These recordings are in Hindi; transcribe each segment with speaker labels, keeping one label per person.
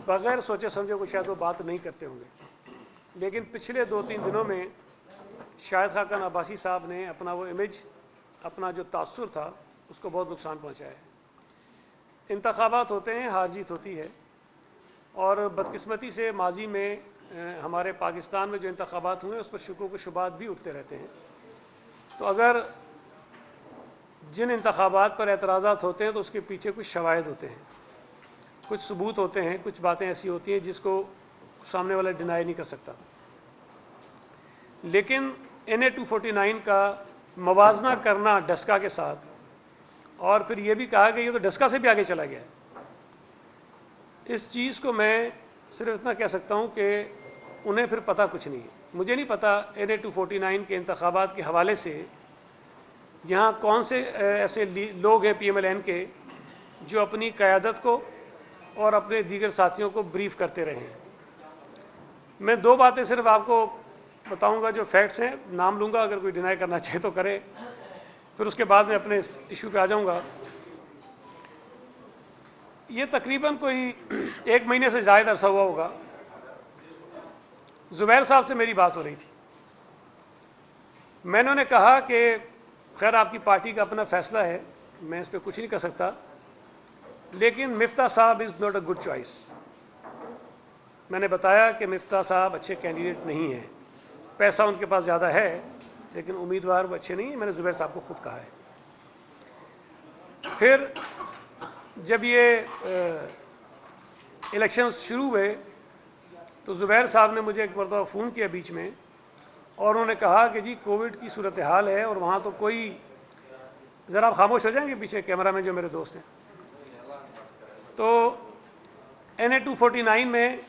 Speaker 1: बगैर सोचे समझे को शायद वो बात नहीं करते होंगे, लेकिन पिछले 2-3 दिनों में शाहिद खाकन अब्बासी साहब ने अपना वो इमेज, अपना जो तासुर था, उसको बहुत नुकसान पहुंचाया है। इंतखाबात होते हैं, हार जीत होती है, और बदकिस्मती से माजी में हमारे पाकिस्तान में जो इंतखाबात हुए उस पर शुकूक व शुबात भी उठते रहते हैं। तो अगर जिन इंतखाबात पर एतराज़ात होते हैं तो उसके पीछे कुछ शवाहिद होते हैं, कुछ सबूत होते हैं, कुछ बातें ऐसी होती हैं जिसको सामने वाला डिनाई नहीं कर सकता। लेकिन NA 249 का मवाजना करना डस्का के साथ, और फिर यह भी कहा कि ये तो डस्का से भी आगे चला गया है, इस चीज़ को मैं सिर्फ इतना कह सकता हूं कि उन्हें फिर पता कुछ नहीं है। मुझे नहीं पता NA 249 के इंतखाबात के हवाले से यहां कौन से ऐसे लोग हैं PMLN के जो अपनी क़यादत को और अपने दीगर साथियों को ब्रीफ करते रहे हैं। मैं 2 बातें सिर्फ आपको बताऊंगा जो फैक्ट्स हैं, नाम लूंगा, अगर कोई डिनाई करना चाहे तो करे, फिर उसके बाद मैं अपने इशू पे आ जाऊंगा। ये तकरीबन कोई 1 महीने से ज़्यादा अरसा हुआ होगा, जुबैर साहब से मेरी बात हो रही थी। मैंने उन्हें कहा कि खैर आपकी पार्टी का अपना फैसला है, मैं इस पर कुछ नहीं कर सकता, लेकिन मिफ्ता साहब is not a good choice. मैंने बताया कि मिफ्ता साहब अच्छे कैंडिडेट नहीं हैं, पैसा उनके पास ज़्यादा है लेकिन उम्मीदवार वो अच्छे नहीं हैं। मैंने जुबैर साहब को खुद कहा है। फिर जब ये इलेक्शंस शुरू हुए तो जुबैर साहब ने मुझे एक मरतबा फ़ोन किया बीच में, और उन्होंने कहा कि जी कोविड की सूरत हाल है और वहाँ तो कोई, ज़रा आप खामोश हो जाएंगे पीछे कैमरा में जो मेरे दोस्त हैं, तो NA 249 में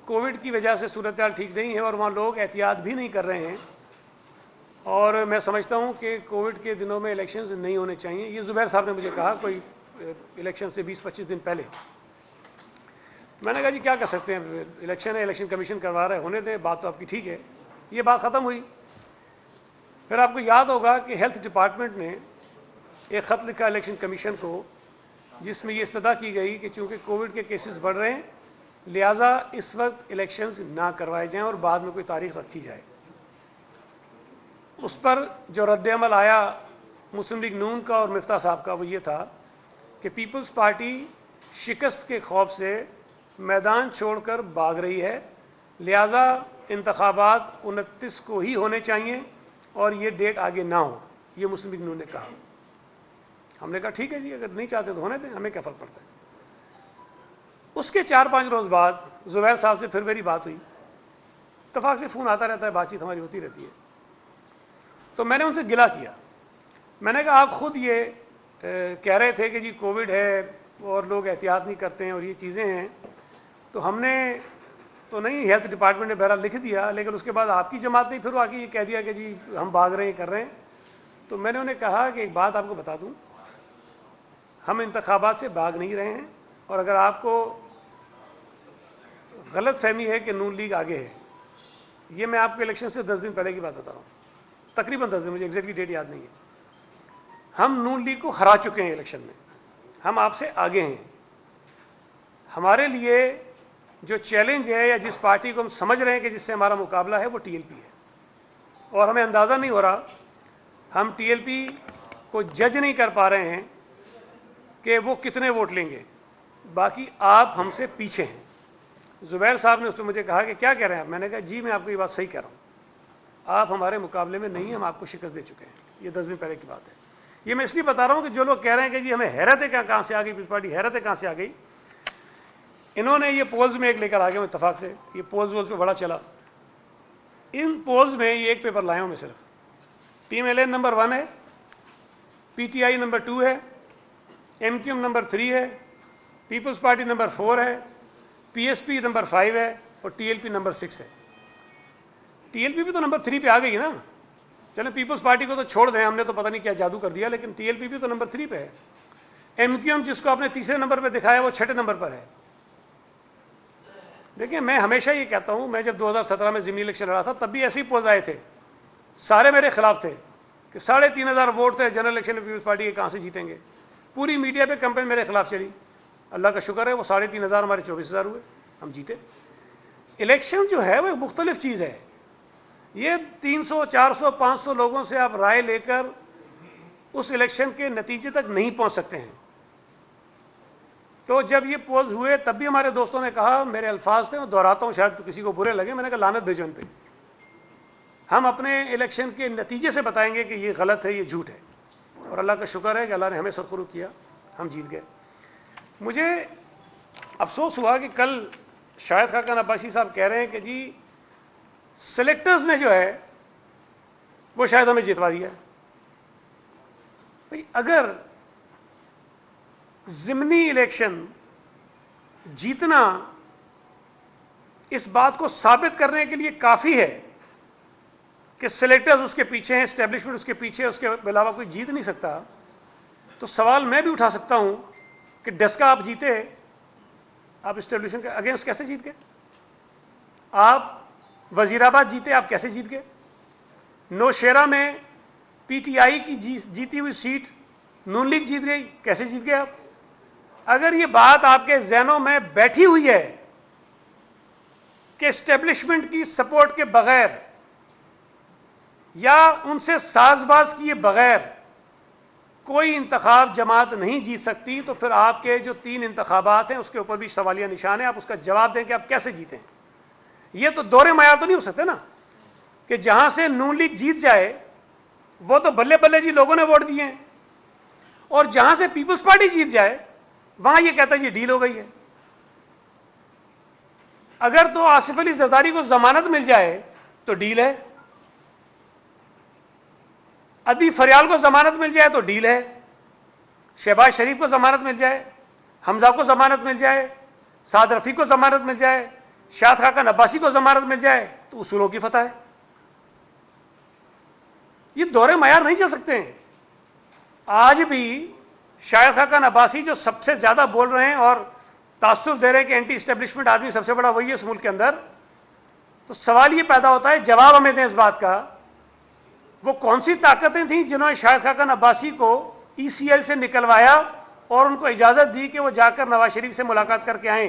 Speaker 1: कोविड की वजह से सूरत हाल ठीक नहीं है और वहाँ लोग एहतियात भी नहीं कर रहे हैं, और मैं समझता हूँ कि कोविड के दिनों में इलेक्शंस नहीं होने चाहिए। ये जुबैर साहब ने मुझे कहा कोई इलेक्शन से 20-25 दिन पहले। मैंने कहा जी क्या कर सकते हैं, इलेक्शन है, इलेक्शन कमीशन करवा रहे, होने दें, बात तो आपकी ठीक है। ये बात ख़त्म हुई। फिर आपको याद होगा कि हेल्थ डिपार्टमेंट ने एक ख़त लिखा इलेक्शन कमीशन को, जिसमें ये इस्तदा की गई कि चूंकि कोविड के केसेस बढ़ रहे हैं लिहाजा इस वक्त इलेक्शंस ना करवाए जाएं और बाद में कोई तारीख रखी जाए। उस पर जो रद्द-ए-अमल आया मुस्लिम लीग नून का और मिफ्ता साहब का, वो ये था कि पीपल्स पार्टी शिकस्त के खौफ से मैदान छोड़कर भाग रही है, लिहाजा इंतखाबात 29 को ही होने चाहिए और ये डेट आगे ना हो। ये मुस्लिम लीग नून ने कहा। हमने कहा ठीक है जी, अगर नहीं चाहते तो होने दें, हमें क्या फर्क पड़ता है। उसके 4-5 रोज बाद जुबैर साहब से फिर मेरी बात हुई। इत्तफाक से फ़ोन आता रहता है, बातचीत हमारी होती रहती है। तो मैंने उनसे गिला किया। मैंने कहा आप खुद ये कह रहे थे कि जी कोविड है और लोग एहतियात नहीं करते हैं और ये चीज़ें हैं, तो हमने तो नहीं, हेल्थ डिपार्टमेंट ने बहरहाल लिख दिया, लेकिन उसके बाद आपकी जमात ने फिर आके ये कह दिया कि जी हम भाग रहे हैं, कर रहे हैं। तो मैंने उन्हें कहा कि एक बात आपको बता दूं, हम इंतखाबात से भाग नहीं रहे हैं, और अगर आपको गलत फहमी है कि नून लीग आगे है, ये मैं आपको इलेक्शन से 10 दिन पहले की बात बता रहा हूँ, तकरीबन 10 दिन, मुझे एग्जैक्टली डेट याद नहीं है। हम नून लीग को हरा चुके हैं इलेक्शन में, हम आपसे आगे हैं। हमारे लिए जो चैलेंज है या जिस पार्टी को हम समझ रहे हैं कि जिससे हमारा मुकाबला है वो TLP है, और हमें अंदाज़ा नहीं हो रहा, हम TLP को जज नहीं कर पा रहे हैं कि वो कितने वोट लेंगे, बाकी आप हमसे पीछे हैं। जुबैर साहब ने उस पर मुझे कहा कि क्या कह रहे हैं आप। मैंने कहा जी मैं आपको ये बात सही कह रहा हूँ, आप हमारे मुकाबले में नहीं, हम आपको शिकस्त दे चुके हैं। ये 10 दिन पहले की बात है। ये मैं इसलिए बता रहा हूँ कि जो लोग कह रहे हैं कि जी हमें हैरत है कहाँ से आ गई पीपल्स पार्टी, हैरत है कहाँ से आ गई, इन्होंने ये पोल्स में एक लेकर आ गए इत्तफाक से, ये पोल्स वोल्स पे बड़ा चला। इन पोल्स में ये एक पेपर लाया हूँ मैं सिर्फ, PMLN नंबर 1 है, PTI नंबर 2 है, MQM नंबर 3 है, पीपल्स पार्टी नंबर 4 है, PSP नंबर 5 है और TLP नंबर 6 है। TLP भी तो नंबर 3 पे आ गई ना। चलें पीपल्स पार्टी को तो छोड़ दें, हमने तो पता नहीं क्या जादू कर दिया, लेकिन TLP भी तो नंबर 3 पे है। MQM जिसको आपने तीसरे नंबर पे दिखाया वो 6ठे नंबर पर है। देखिए मैं हमेशा ये कहता हूं, मैं जब 2017 में ज़िमनी इलेक्शन लड़ा था तब भी ऐसे ही पोल्स आए थे, सारे मेरे खिलाफ थे कि 3500 वोट थे जनरल इलेक्शन में पीपल्स पार्टी के, कहां से जीतेंगे। पूरी मीडिया पे कैंपेन मेरे खिलाफ चली, अल्लाह का शुक्र है वो 3,500 हमारे 24,000 हुए, हम जीते। इलेक्शन जो है वो एक मुख्तलिफ चीज़ है। ये 300, 400, 500 लोगों से आप राय लेकर उस इलेक्शन के नतीजे तक नहीं पहुंच सकते हैं। तो जब ये पोल्स हुए तब भी हमारे दोस्तों ने कहा, मेरे अल्फाज थे, मैं दोहराता हूं शायद तो किसी को बुरे लगे, मैंने कहा लानत भेजो इन पे। हम अपने इलेक्शन के नतीजे से बताएंगे कि ये गलत है, ये झूठ है। और अल्लाह का शुक्र है कि अल्लाह ने हमें सरखुरू किया, हम जीत गए। मुझे अफसोस हुआ कि कल शाहिद खाकन अब्बासी साहब कह रहे हैं कि जी सिलेक्टर्स ने जो है वो शायद हमें जितवा दिया। भाई अगर ज़िमनी इलेक्शन जीतना इस बात को साबित करने के लिए काफी है कि सिलेक्टर्स उसके पीछे हैं, एस्टेब्लिशमेंट उसके पीछे है, उसके अलावा कोई जीत नहीं सकता, तो सवाल मैं भी उठा सकता हूं कि डस्का आप जीते, आप एस्टेब्लिशमेंट के अगेंस्ट कैसे जीत गए? आप वजीराबाद जीते, आप कैसे जीत गए? नौशेरा में पीटीआई की जीती हुई सीट नून लीग जीत गई, कैसे जीत गए आप? अगर ये बात आपके ज़हनों में बैठी हुई है कि एस्टेब्लिशमेंट की सपोर्ट के बगैर या उनसे साजबाज किए बगैर कोई इंतखाब जमात नहीं जीत सकती, तो फिर आपके जो 3 इंतखाबात हैं उसके ऊपर भी सवालिया निशान है। आप उसका जवाब दें कि आप कैसे जीते हैं। ये तो दोहरे मयार तो नहीं हो सकते ना कि जहां से नून लीग जीत जाए वो तो बल्ले बल्ले जी लोगों ने वोट दिए हैं, और जहां से पीपल्स पार्टी जीत जाए वहां ये कहता है जी डील हो गई है। अगर तो आसिफ अली जरदारी को जमानत मिल जाए तो डील है, अदी फरियाल को जमानत मिल जाए तो डील है, शहबाज शरीफ को जमानत मिल जाए, हमजा को जमानत मिल जाए, साद रफी को जमानत मिल जाए, शाहिद खाकन अब्बासी को जमानत मिल जाए तो उसूलों की फतह है। ये दोहरे मयार नहीं चल सकते हैं। आज भी शाहिद खाकन अब्बासी जो सबसे ज्यादा बोल रहे हैं और तासुर दे रहे हैं कि एंटी एस्टेब्लिशमेंट आदमी सबसे बड़ा वही है इस मुल्क के अंदर, तो सवाल ये पैदा होता है, जवाब हमें दें इस बात का, वो कौन सी ताकतें थीं जिन्होंने शाहिद खाकन अब्बासी को ईसीएल से निकलवाया और उनको इजाजत दी कि वो जाकर नवाज शरीफ से मुलाकात करके आए,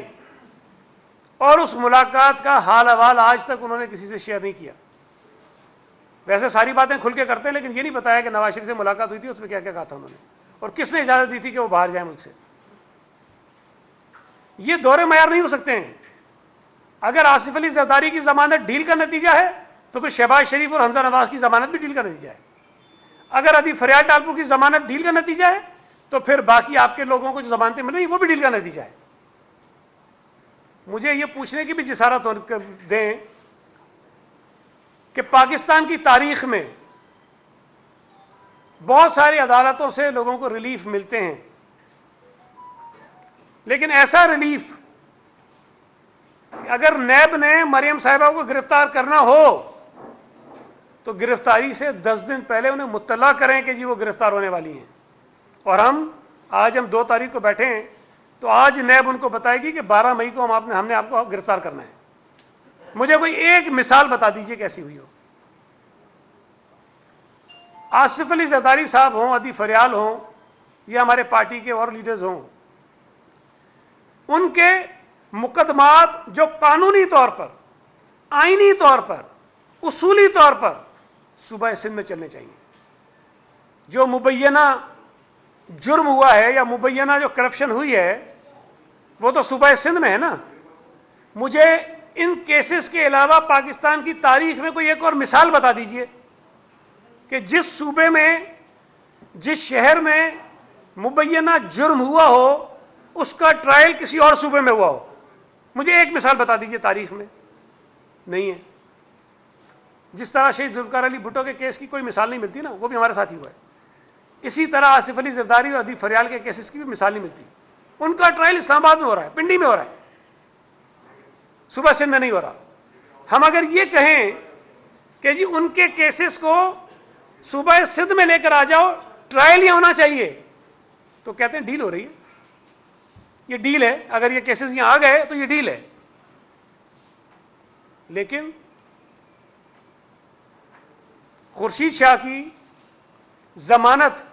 Speaker 1: और उस मुलाकात का हाल अहवाल आज तक उन्होंने किसी से शेयर नहीं किया। वैसे सारी बातें खुल के करते हैं, लेकिन ये नहीं बताया कि नवाज शरीफ से मुलाकात हुई थी, उसमें क्या क्या कहा था उन्होंने और किसने इजाजत दी थी कि वो बाहर जाए मुल्क से। ये दोहरे मयार नहीं हो सकते हैं। अगर आसिफ अली जरदारी की जमानत डील का नतीजा है तो फिर शहबाज शरीफ और हमजा नवाज की जमानत भी डील का नतीजा है। अगर अदी फरियाल टालपुर की जमानत डील का नतीजा है तो फिर बाकी आपके लोगों को जो जमानतें मिल रही वो भी डील का नतीजा है। मुझे ये पूछने की भी जिसारत दें कि पाकिस्तान की तारीख में बहुत सारी अदालतों से लोगों को रिलीफ मिलते हैं, लेकिन ऐसा रिलीफ अगर नैब ने मरियम साहिबा को गिरफ्तार करना हो तो गिरफ्तारी से 10 दिन पहले उन्हें मुत्तला करें कि जी वो गिरफ्तार होने वाली हैं। और आज हम 2 तारीख को बैठे हैं तो आज नैब उनको बताएगी कि 12 मई को हमने आपको गिरफ्तार करना है। मुझे कोई एक मिसाल बता दीजिए कैसी हुई हो। आसिफ अली जरदारी साहब हों, अदी फरियाल हों या हमारे पार्टी के और लीडर्स हों, उनके मुकदमात जो कानूनी तौर पर, आईनी तौर पर, उसूली तौर पर सूबा सिंध में चलने चाहिए। जो मुबैना जुर्म हुआ है या मुबैना जो करप्शन हुई है वो तो सूबा सिंध में है ना। मुझे इन केसेस के अलावा पाकिस्तान की तारीख में कोई एक और मिसाल बता दीजिए कि जिस सूबे में, जिस शहर में मुबैना जुर्म हुआ हो उसका ट्रायल किसी और सूबे में हुआ हो। मुझे एक मिसाल बता दीजिए तारीख में। नहीं है। जिस तरह शहीद जुल्फिकार अली भुट्टो के केस की कोई मिसाल नहीं मिलती ना, वो भी हमारे साथ ही हुआ है। इसी तरह आसिफ अली जरदारी और अदी फरियाल के केसेस की भी मिसाल नहीं मिलती। उनका ट्रायल इस्लामाबाद में हो रहा है, पिंडी में हो रहा है, सूबा सिंध में नहीं हो रहा। हम अगर ये कहें कि जी उनके केसेस को सूबा सिंध में लेकर आ जाओ, ट्रायल ही होना चाहिए, तो कहते हैं डील हो रही है। ये डील है, अगर ये केसेस यहां आ गए तो ये डील है। लेकिन खुर्शीद शाह की जमानत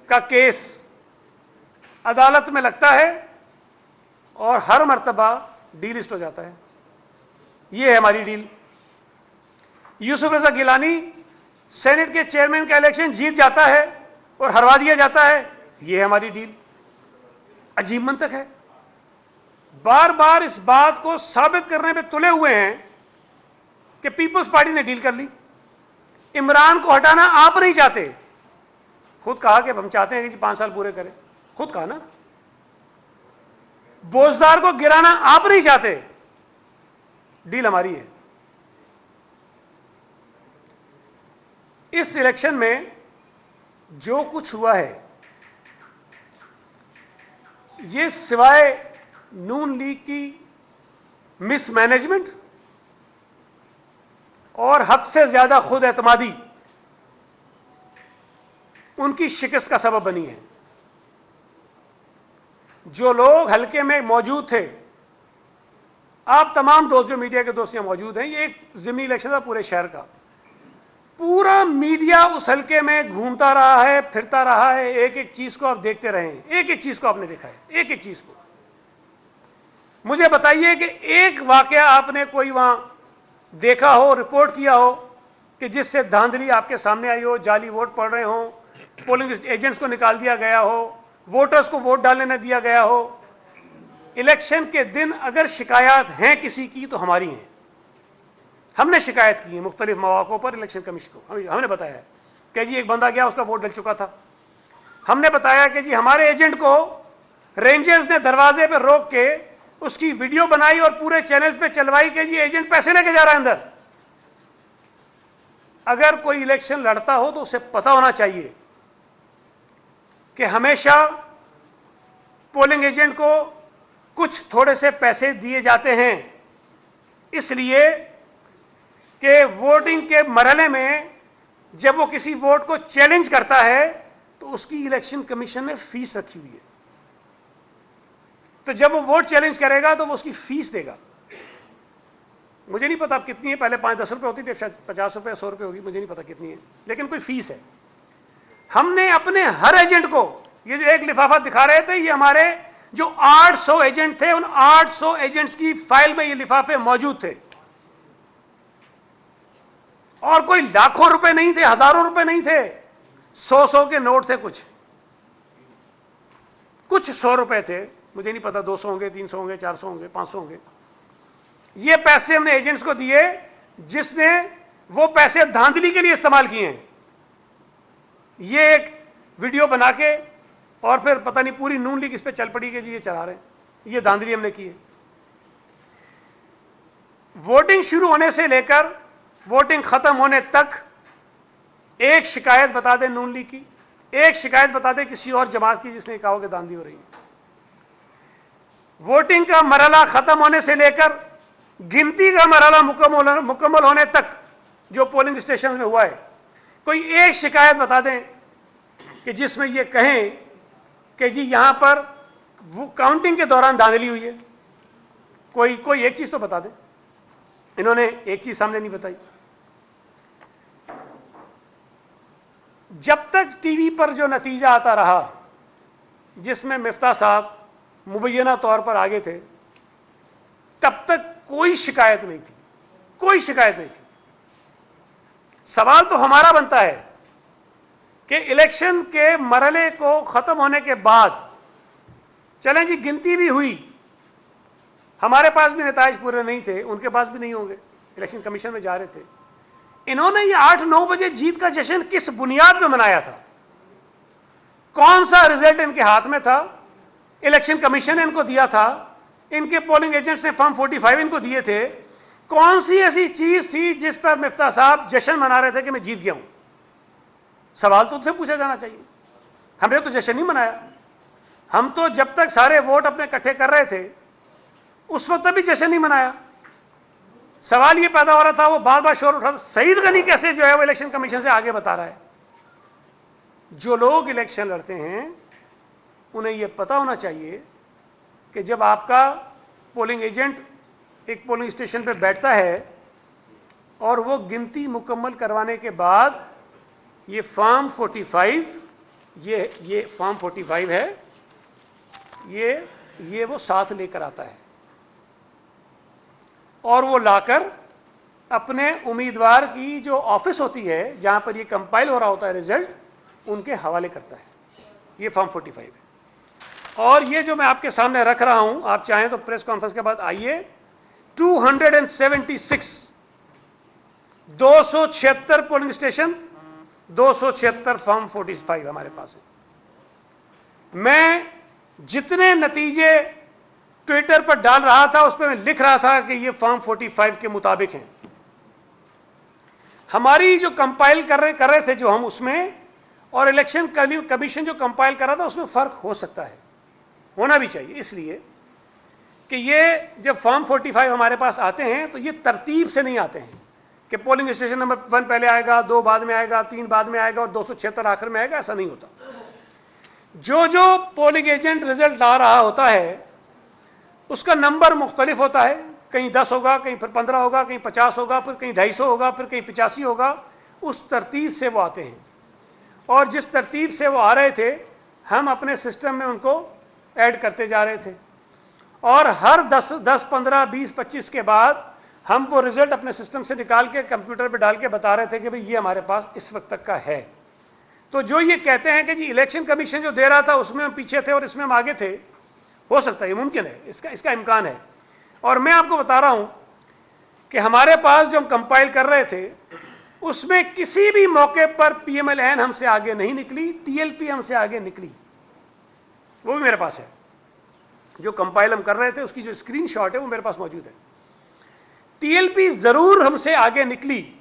Speaker 1: का केस अदालत में लगता है और हर मर्तबा डीलिस्ट हो जाता है। ये है हमारी डील। यूसुफ रजा गिलानी सेनेट के चेयरमैन का इलेक्शन जीत जाता है और हरवा दिया जाता है। ये है हमारी डील। अजीब मंतक है। बार बार इस बात को साबित करने पे तुले हुए हैं कि पीपल्स पार्टी ने डील कर ली। इमरान को हटाना आप नहीं चाहते। खुद कहा कि हम चाहते हैं कि 5 साल पूरे करें। खुद कहा ना। बोझदार को गिराना आप नहीं चाहते। डील हमारी है। इस इलेक्शन में जो कुछ हुआ है, ये सिवाय नून लीग की मिसमैनेजमेंट और हद से ज्यादा खुद एतमादी उनकी शिकस्त का सबब बनी है। जो लोग हल्के में मौजूद थे, आप तमाम दोस्त जो मीडिया के दोस्त यहां मौजूद हैं, ये एक ज़िमनी इलेक्शन था पूरे शहर का। पूरा मीडिया उस हल्के में घूमता रहा है, फिरता रहा है। एक एक चीज को आप देखते रहे हैं। एक एक चीज को आपने देखा है। एक एक चीज को मुझे बताइए कि एक वाकया आपने कोई वहां देखा हो, रिपोर्ट किया हो कि जिससे धांधली आपके सामने आई हो, जाली वोट पड़ रहे हो, पोलिंग एजेंट्स को निकाल दिया गया हो, वोटर्स को वोट डालने न दिया गया हो। इलेक्शन के दिन अगर शिकायत हैं किसी की तो हमारी हैं। हमने शिकायत की है मुख्तलिफ मौक़ों पर इलेक्शन कमीशन को। हमने बताया है कि जी एक बंदा गया, उसका वोट डल चुका था। हमने बताया कि जी हमारे एजेंट को रेंजर्स ने दरवाजे पर रोक के उसकी वीडियो बनाई और पूरे चैनल्स पे चलवाई कि जी एजेंट पैसे लेके जा रहा है अंदर। अगर कोई इलेक्शन लड़ता हो तो उसे पता होना चाहिए कि हमेशा पोलिंग एजेंट को कुछ थोड़े से पैसे दिए जाते हैं, इसलिए कि वोटिंग के मरहले में जब वो किसी वोट को चैलेंज करता है तो उसकी इलेक्शन कमीशन ने फीस रखी हुई है। तो जब वो वोट चैलेंज करेगा तो वो उसकी फीस देगा। मुझे नहीं पता अब कितनी है, पहले 5-10 रुपए होती थी, शायद 50 रुपए 100 रुपए होगी, मुझे नहीं पता कितनी है, लेकिन कोई फीस है। हमने अपने हर एजेंट को, ये जो एक लिफाफा दिखा रहे थे, ये हमारे जो 800 एजेंट थे, उन 800 एजेंट्स की फाइल में ये लिफाफे मौजूद थे। और कोई लाखों रुपए नहीं थे, हजारों रुपए नहीं थे, 100 के नोट थे। कुछ 100 रुपए थे, मुझे नहीं पता 200 होंगे, 300 होंगे, 400 होंगे, 500 होंगे। ये पैसे हमने एजेंट्स को दिए जिसने वो पैसे धांधली के लिए इस्तेमाल किए हैं। ये एक वीडियो बना के और फिर पता नहीं पूरी नून लीग इस पे चल पड़ी कि जी ये चला रहे हैं। ये धांधली हमने की है। वोटिंग शुरू होने से लेकर वोटिंग खत्म होने तक एक शिकायत बता दें नून लीग की, एक शिकायत बता दें किसी और जमात की जिसने कहा कि धांधली हो रही है। वोटिंग का मरहला खत्म होने से लेकर गिनती का मरहला मुकम्मल होने तक जो पोलिंग स्टेशन में हुआ है, कोई एक शिकायत बता दें कि जिसमें यह कहें कि जी यहां पर वो काउंटिंग के दौरान धांधली हुई है। कोई एक चीज तो बता दें। इन्होंने एक चीज सामने नहीं बताई। जब तक टीवी पर जो नतीजा आता रहा जिसमें मिफ्ता साहब मुबैना तौर पर आगे थे, तब तक कोई शिकायत नहीं थी, कोई शिकायत नहीं थी। सवाल तो हमारा बनता है कि इलेक्शन के मरहले को खत्म होने के बाद चलें जी गिनती भी हुई, हमारे पास भी नताइज पूरे नहीं थे, उनके पास भी नहीं होंगे, इलेक्शन कमीशन में जा रहे थे। इन्होंने ये 8-9 बजे जीत का जश्न किस बुनियाद पर मनाया था? कौन सा रिजल्ट इनके हाथ में था? इलेक्शन कमीशन ने इनको दिया था, इनके पोलिंग एजेंट्स ने फॉर्म 45 इनको दिए थे। कौन सी ऐसी चीज थी जिस पर मिफ्ता साहब जश्न मना रहे थे कि मैं जीत गया हूं? सवाल तो उनसे पूछा जाना चाहिए। हमने तो जश्न नहीं मनाया। हम तो जब तक सारे वोट अपने इकट्ठे कर रहे थे उस वक्त भी जश्न नहीं मनाया। सवाल यह पैदा हो रहा था, वो बार बार शोर उठा, सईद गनी कैसे जो है वो इलेक्शन कमीशन से आगे बता रहा है। जो लोग इलेक्शन लड़ते हैं उन्हें यह पता होना चाहिए कि जब आपका पोलिंग एजेंट एक पोलिंग स्टेशन पर बैठता है और वो गिनती मुकम्मल करवाने के बाद ये फॉर्म 45, ये फॉर्म 45 है, ये ये वो साथ लेकर आता है और वो लाकर अपने उम्मीदवार की जो ऑफिस होती है जहां पर ये कंपाइल हो रहा होता है रिजल्ट, उनके हवाले करता है। ये फॉर्म 45 है। और ये जो मैं आपके सामने रख रहा हूं, आप चाहें तो प्रेस कॉन्फ्रेंस के बाद आइए, 276 276 पोलिंग स्टेशन, 276 फॉर्म 45 हमारे पास है। मैं जितने नतीजे ट्विटर पर डाल रहा था उस पर मैं लिख रहा था कि ये फॉर्म 45 के मुताबिक हैं। हमारी जो कंपाइल कर रहे थे जो हम उसमें, और इलेक्शन कमीशन जो कंपाइल कर रहा था उसमें फर्क हो सकता है, होना भी चाहिए, इसलिए कि ये जब फॉर्म 45 हमारे पास आते हैं तो ये तरतीब से नहीं आते हैं कि पोलिंग स्टेशन नंबर 1 पहले आएगा, 2 बाद में आएगा, 3 बाद में आएगा और 276 आखिर में आएगा, ऐसा नहीं होता। जो जो पोलिंग एजेंट रिजल्ट ला रहा होता है उसका नंबर मुख्तलिफ होता है, कहीं 10 होगा, कहीं फिर 15 होगा, कहीं 50 होगा, फिर कहीं 250 होगा, फिर कहीं 85 होगा। उस तरतीब से वो आते हैं और जिस तरतीब से वो आ रहे थे हम अपने सिस्टम में उनको ऐड करते जा रहे थे और हर 10, 15, 20, 25 के बाद हम वो रिजल्ट अपने सिस्टम से निकाल के कंप्यूटर पे डाल के बता रहे थे कि भाई ये हमारे पास इस वक्त तक का है। तो जो ये कहते हैं कि जी इलेक्शन कमीशन जो दे रहा था उसमें हम पीछे थे और इसमें हम आगे थे, हो सकता है, ये मुमकिन है, इसका इम्कान है। और मैं आपको बता रहा हूं कि हमारे पास जो हम कंपाइल कर रहे थे उसमें किसी भी मौके पर पीएमएलएन हमसे आगे नहीं निकली, टीएलपी हमसे आगे निकली, वो भी मेरे पास है। जो कंपाइल हम कर रहे थे उसकी जो स्क्रीनशॉट है वो मेरे पास मौजूद है। टीएलपी जरूर हमसे आगे निकली,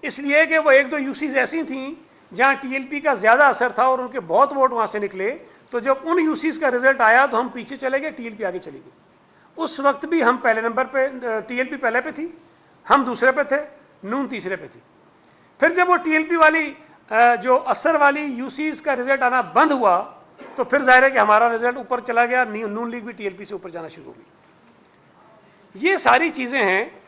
Speaker 1: इसलिए कि वो 1-2 यूसीज ऐसी थी जहां टीएलपी का ज्यादा असर था और उनके बहुत वोट वहां से निकले। तो जब उन यूसीज का रिजल्ट आया तो हम पीछे चले गए, टीएलपी आगे चली गई। उस वक्त भी हम पहले नंबर पे, टीएलपी पहले पे थी, हम दूसरे पे थे, नून तीसरे पे थी। फिर जब वो टीएलपी वाली जो असर वाली यूसीज का रिजल्ट आना बंद हुआ तो फिर जाहिर है कि हमारा रिजल्ट ऊपर चला गया, नून लीग भी टीएलपी से ऊपर जाना शुरू हो गई। ये सारी चीजें हैं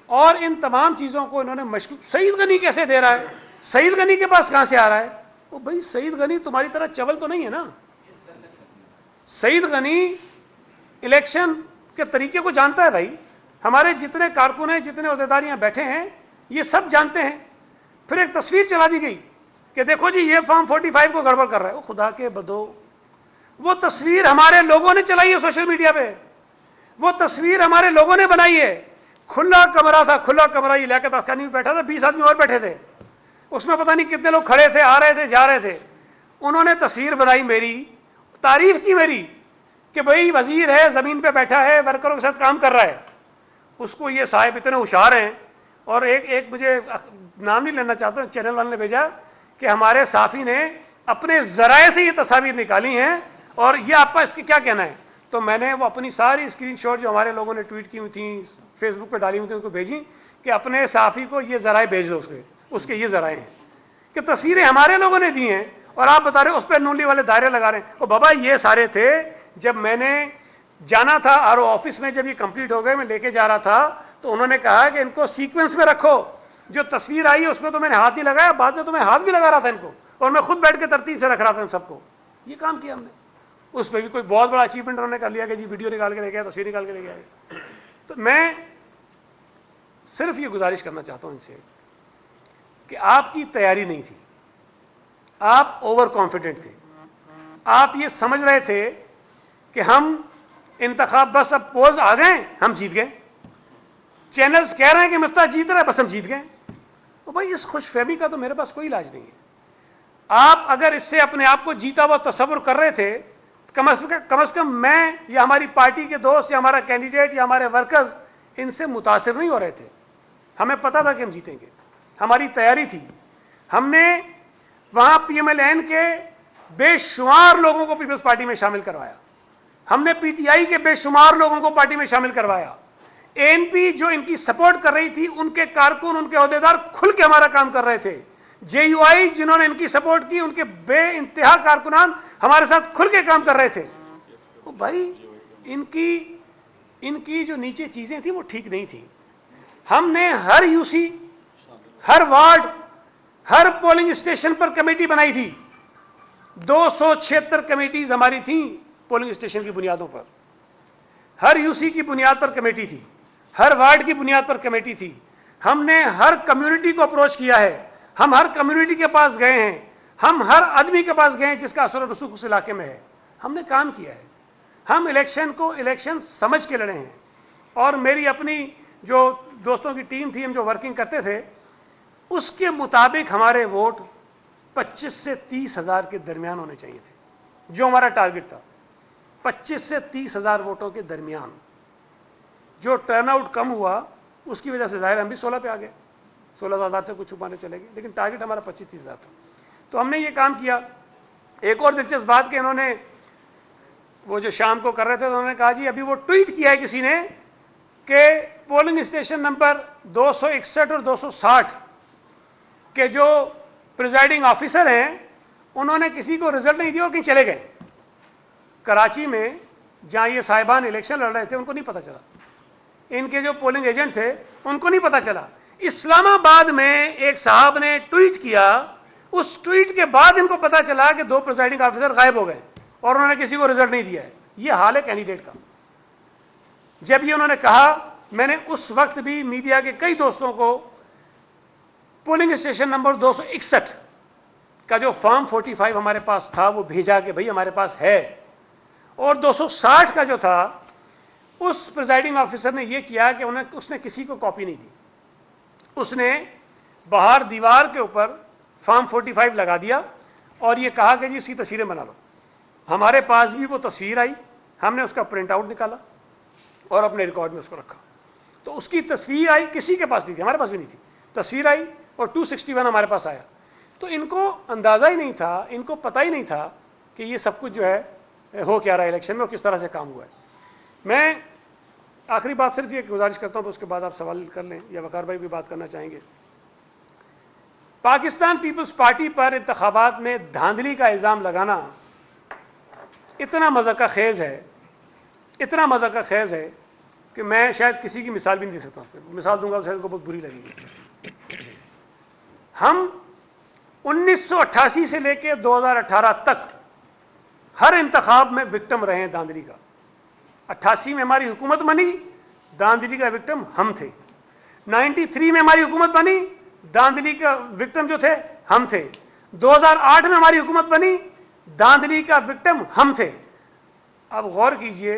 Speaker 1: और इन तमाम चीजों को इन्होंने मशकूक। सईद गनी कैसे दे रहा है? सईद गनी के पास कहां से आ रहा है? वो भाई सईद गनी तुम्हारी तरह चवल तो नहीं है ना। सईद गनी इलेक्शन के तरीके को जानता है भाई। हमारे जितने कारकुन हैं, जितने अहदेदार यहां बैठे हैं, ये सब जानते हैं। फिर एक तस्वीर चला दी गई कि देखो जी ये फॉर्म 45 को गड़बड़ कर रहा है। वो खुदा के बदो, वो तस्वीर हमारे लोगों ने चलाई है सोशल मीडिया पे, वो तस्वीर हमारे लोगों ने बनाई है। खुला कमरा था, खुला कमरा, ये लियाकत अफगानी में बैठा था, 20 आदमी और बैठे थे, उसमें पता नहीं कितने लोग खड़े थे, आ रहे थे, जा रहे थे। उन्होंने तस्वीर बनाई मेरी, तारीफ की मेरी कि भाई वजीर है, जमीन पे बैठा है, वर्करों के साथ काम कर रहा है। उसको ये साहब इतने होशियार हैं। और एक मुझे नाम नहीं लेना चाहता, चैनल वाले ने भेजा कि हमारे साफी ने अपने जराए से ये तस्वीर निकाली हैं और ये आपका इसके क्या कहना है। तो मैंने वो अपनी सारी स्क्रीनशॉट जो हमारे लोगों ने ट्वीट की हुई थी, फेसबुक पे डाली हुई थी, उनको भेजी कि अपने साफी को ये जराए भेज दो, उसके ये जराए हैं कि तस्वीरें हमारे लोगों ने दी हैं और आप बता रहे हो उस पर नूली वाले दायरे लगा रहे हैं। और बाबा ये सारे थे, जब मैंने जाना था आरओ ऑफिस में, जब ये कंप्लीट हो गए मैं लेके जा रहा था तो उन्होंने कहा कि इनको सीक्वेंस में रखो। जो तस्वीर आई है उसमें तो मैंने हाथ ही लगाया, बाद में तो मैं हाथ भी लगा रहा था इनको और मैं खुद बैठ के तरतीब से रख रहा था इन सबको। ये काम किया हमने। उस पर भी कोई बहुत बड़ा अचीवमेंट उन्होंने कर लिया कि जी वीडियो निकाल के ले गया, तस्वीर निकाल के ले गया। तो मैं सिर्फ ये गुजारिश करना चाहता हूं इनसे कि आपकी तैयारी नहीं थी, आप ओवर कॉन्फिडेंट थे। आप ये समझ रहे थे कि हम इंतखाब बस अब पोज आ गए, हम जीत गए। चैनल्स कह रहे हैं कि मिफ्ता जीत रहा है, बस हम जीत गए। तो भाई इस खुशफहमी का तो मेरे पास कोई इलाज नहीं है। आप अगर इससे अपने आप को जीता हुआ तस्वुर कर रहे थे, कम से कम मैं या हमारी पार्टी के दोस्त या हमारा कैंडिडेट या हमारे वर्कर्स इनसे मुतासिर नहीं हो रहे थे। हमें पता था कि हम जीतेंगे, हमारी तैयारी थी। हमने वहां पीएमएलएन के बेशुमार लोगों को पीपल्स पार्टी में शामिल करवाया, हमने पीटीआई के बेशुमार लोगों को पार्टी में शामिल करवाया। एएनपी जो इनकी सपोर्ट कर रही थी, उनके कारकुन, उनके अहदेदार खुल के हमारा काम कर रहे थे। जेयूआई जिन्होंने इनकी सपोर्ट की, उनके बेइंतहा कारकुनान हमारे साथ खुल के काम कर रहे थे। तो भाई इनकी जो नीचे चीजें थी वो ठीक नहीं थी। हमने हर यूसी, हर वार्ड, हर पोलिंग स्टेशन पर कमेटी बनाई थी। 276 कमेटीज हमारी थी पोलिंग स्टेशन की बुनियादों पर। हर यूसी की बुनियाद पर कमेटी थी, हर वार्ड की बुनियाद पर कमेटी थी। हमने हर कम्युनिटी को अप्रोच किया है, हम हर कम्युनिटी के पास गए हैं, हम हर आदमी के पास गए हैं जिसका असर और रसूख उस इलाके में है। हमने काम किया है। हम इलेक्शन को इलेक्शन समझ के लड़े हैं। और मेरी अपनी जो दोस्तों की टीम थी, हम जो वर्किंग करते थे, उसके मुताबिक हमारे वोट 25 से 30 हजार के दरमियान होने चाहिए थे, जो हमारा टारगेट था। 25 से 30 हजार वोटों के दरमियान। जो टर्नआउट कम हुआ उसकी वजह से जाहिर हम भी 16 पे आ गए, 16,000 से कुछ छुपाने चले गए, लेकिन टारगेट हमारा 25-30 हजार था। तो हमने ये काम किया। एक और दिलचस्प बात कि इन्होंने वो जो शाम को कर रहे थे, तो उन्होंने कहा जी अभी वो ट्वीट किया है किसी ने कि पोलिंग स्टेशन नंबर 261 और 260 के जो प्रिजाइडिंग ऑफिसर हैं उन्होंने किसी को रिजल्ट नहीं दिया और कहीं चले गए। कराची में जहां ये साहिबान इलेक्शन लड़ रहे थे उनको नहीं पता चला, इनके जो पोलिंग एजेंट थे उनको नहीं पता चला। इस्लामाबाद में एक साहब ने ट्वीट किया, उस ट्वीट के बाद इनको पता चला कि 2 प्रिजाइडिंग ऑफिसर गायब हो गए और उन्होंने किसी को रिजल्ट नहीं दिया है। यह हाल है कैंडिडेट का। जब ये उन्होंने कहा, मैंने उस वक्त भी मीडिया के कई दोस्तों को पोलिंग स्टेशन नंबर 261 का जो फॉर्म 45 हमारे पास था वो भेजा कि भाई हमारे पास है, और 260 का जो था उस प्रिजाइडिंग ऑफिसर ने यह किया कि उसने किसी को कॉपी नहीं दी, उसने बाहर दीवार के ऊपर फॉर्म 45 लगा दिया और यह कहा कि जी इसकी तस्वीरें बना लो। हमारे पास भी वो तस्वीर आई, हमने उसका प्रिंट आउट निकाला और अपने रिकॉर्ड में उसको रखा। तो उसकी तस्वीर आई, किसी के पास नहीं थी, हमारे पास भी नहीं थी, तस्वीर आई और 261 हमारे पास आया। तो इनको अंदाजा ही नहीं था, इनको पता ही नहीं था कि ये सब कुछ जो है हो क्या रहा है इलेक्शन में और किस तरह से काम हुआ है। मैं आखिरी बात सिर्फ ये गुजारिश करता हूं, तो उसके बाद आप सवाल कर लें या वकार भाई भी बात करना चाहेंगे। पाकिस्तान पीपल्स पार्टी पर इंतखाबात में धांधली का इल्जाम लगाना इतना मज़ाक़ खेज़ है, इतना मज़ाक़ खेज़ है कि मैं शायद किसी की मिसाल भी नहीं दे सकता। मिसाल दूंगा तो शायद उनको बहुत बुरी लगेगी। हम 1988 से लेकर 2018 तक हर इंतखाब में विक्टिम रहे हैं धांधली का। 88 में हमारी हुकूमत बनी, धांधली का विक्टिम हम थे। 93 में हमारी हुकूमत बनी, धांधली का विक्टिम जो थे हम थे। 2008 में हमारी हुकूमत बनी, धांधली का विक्टिम हम थे। अब गौर कीजिए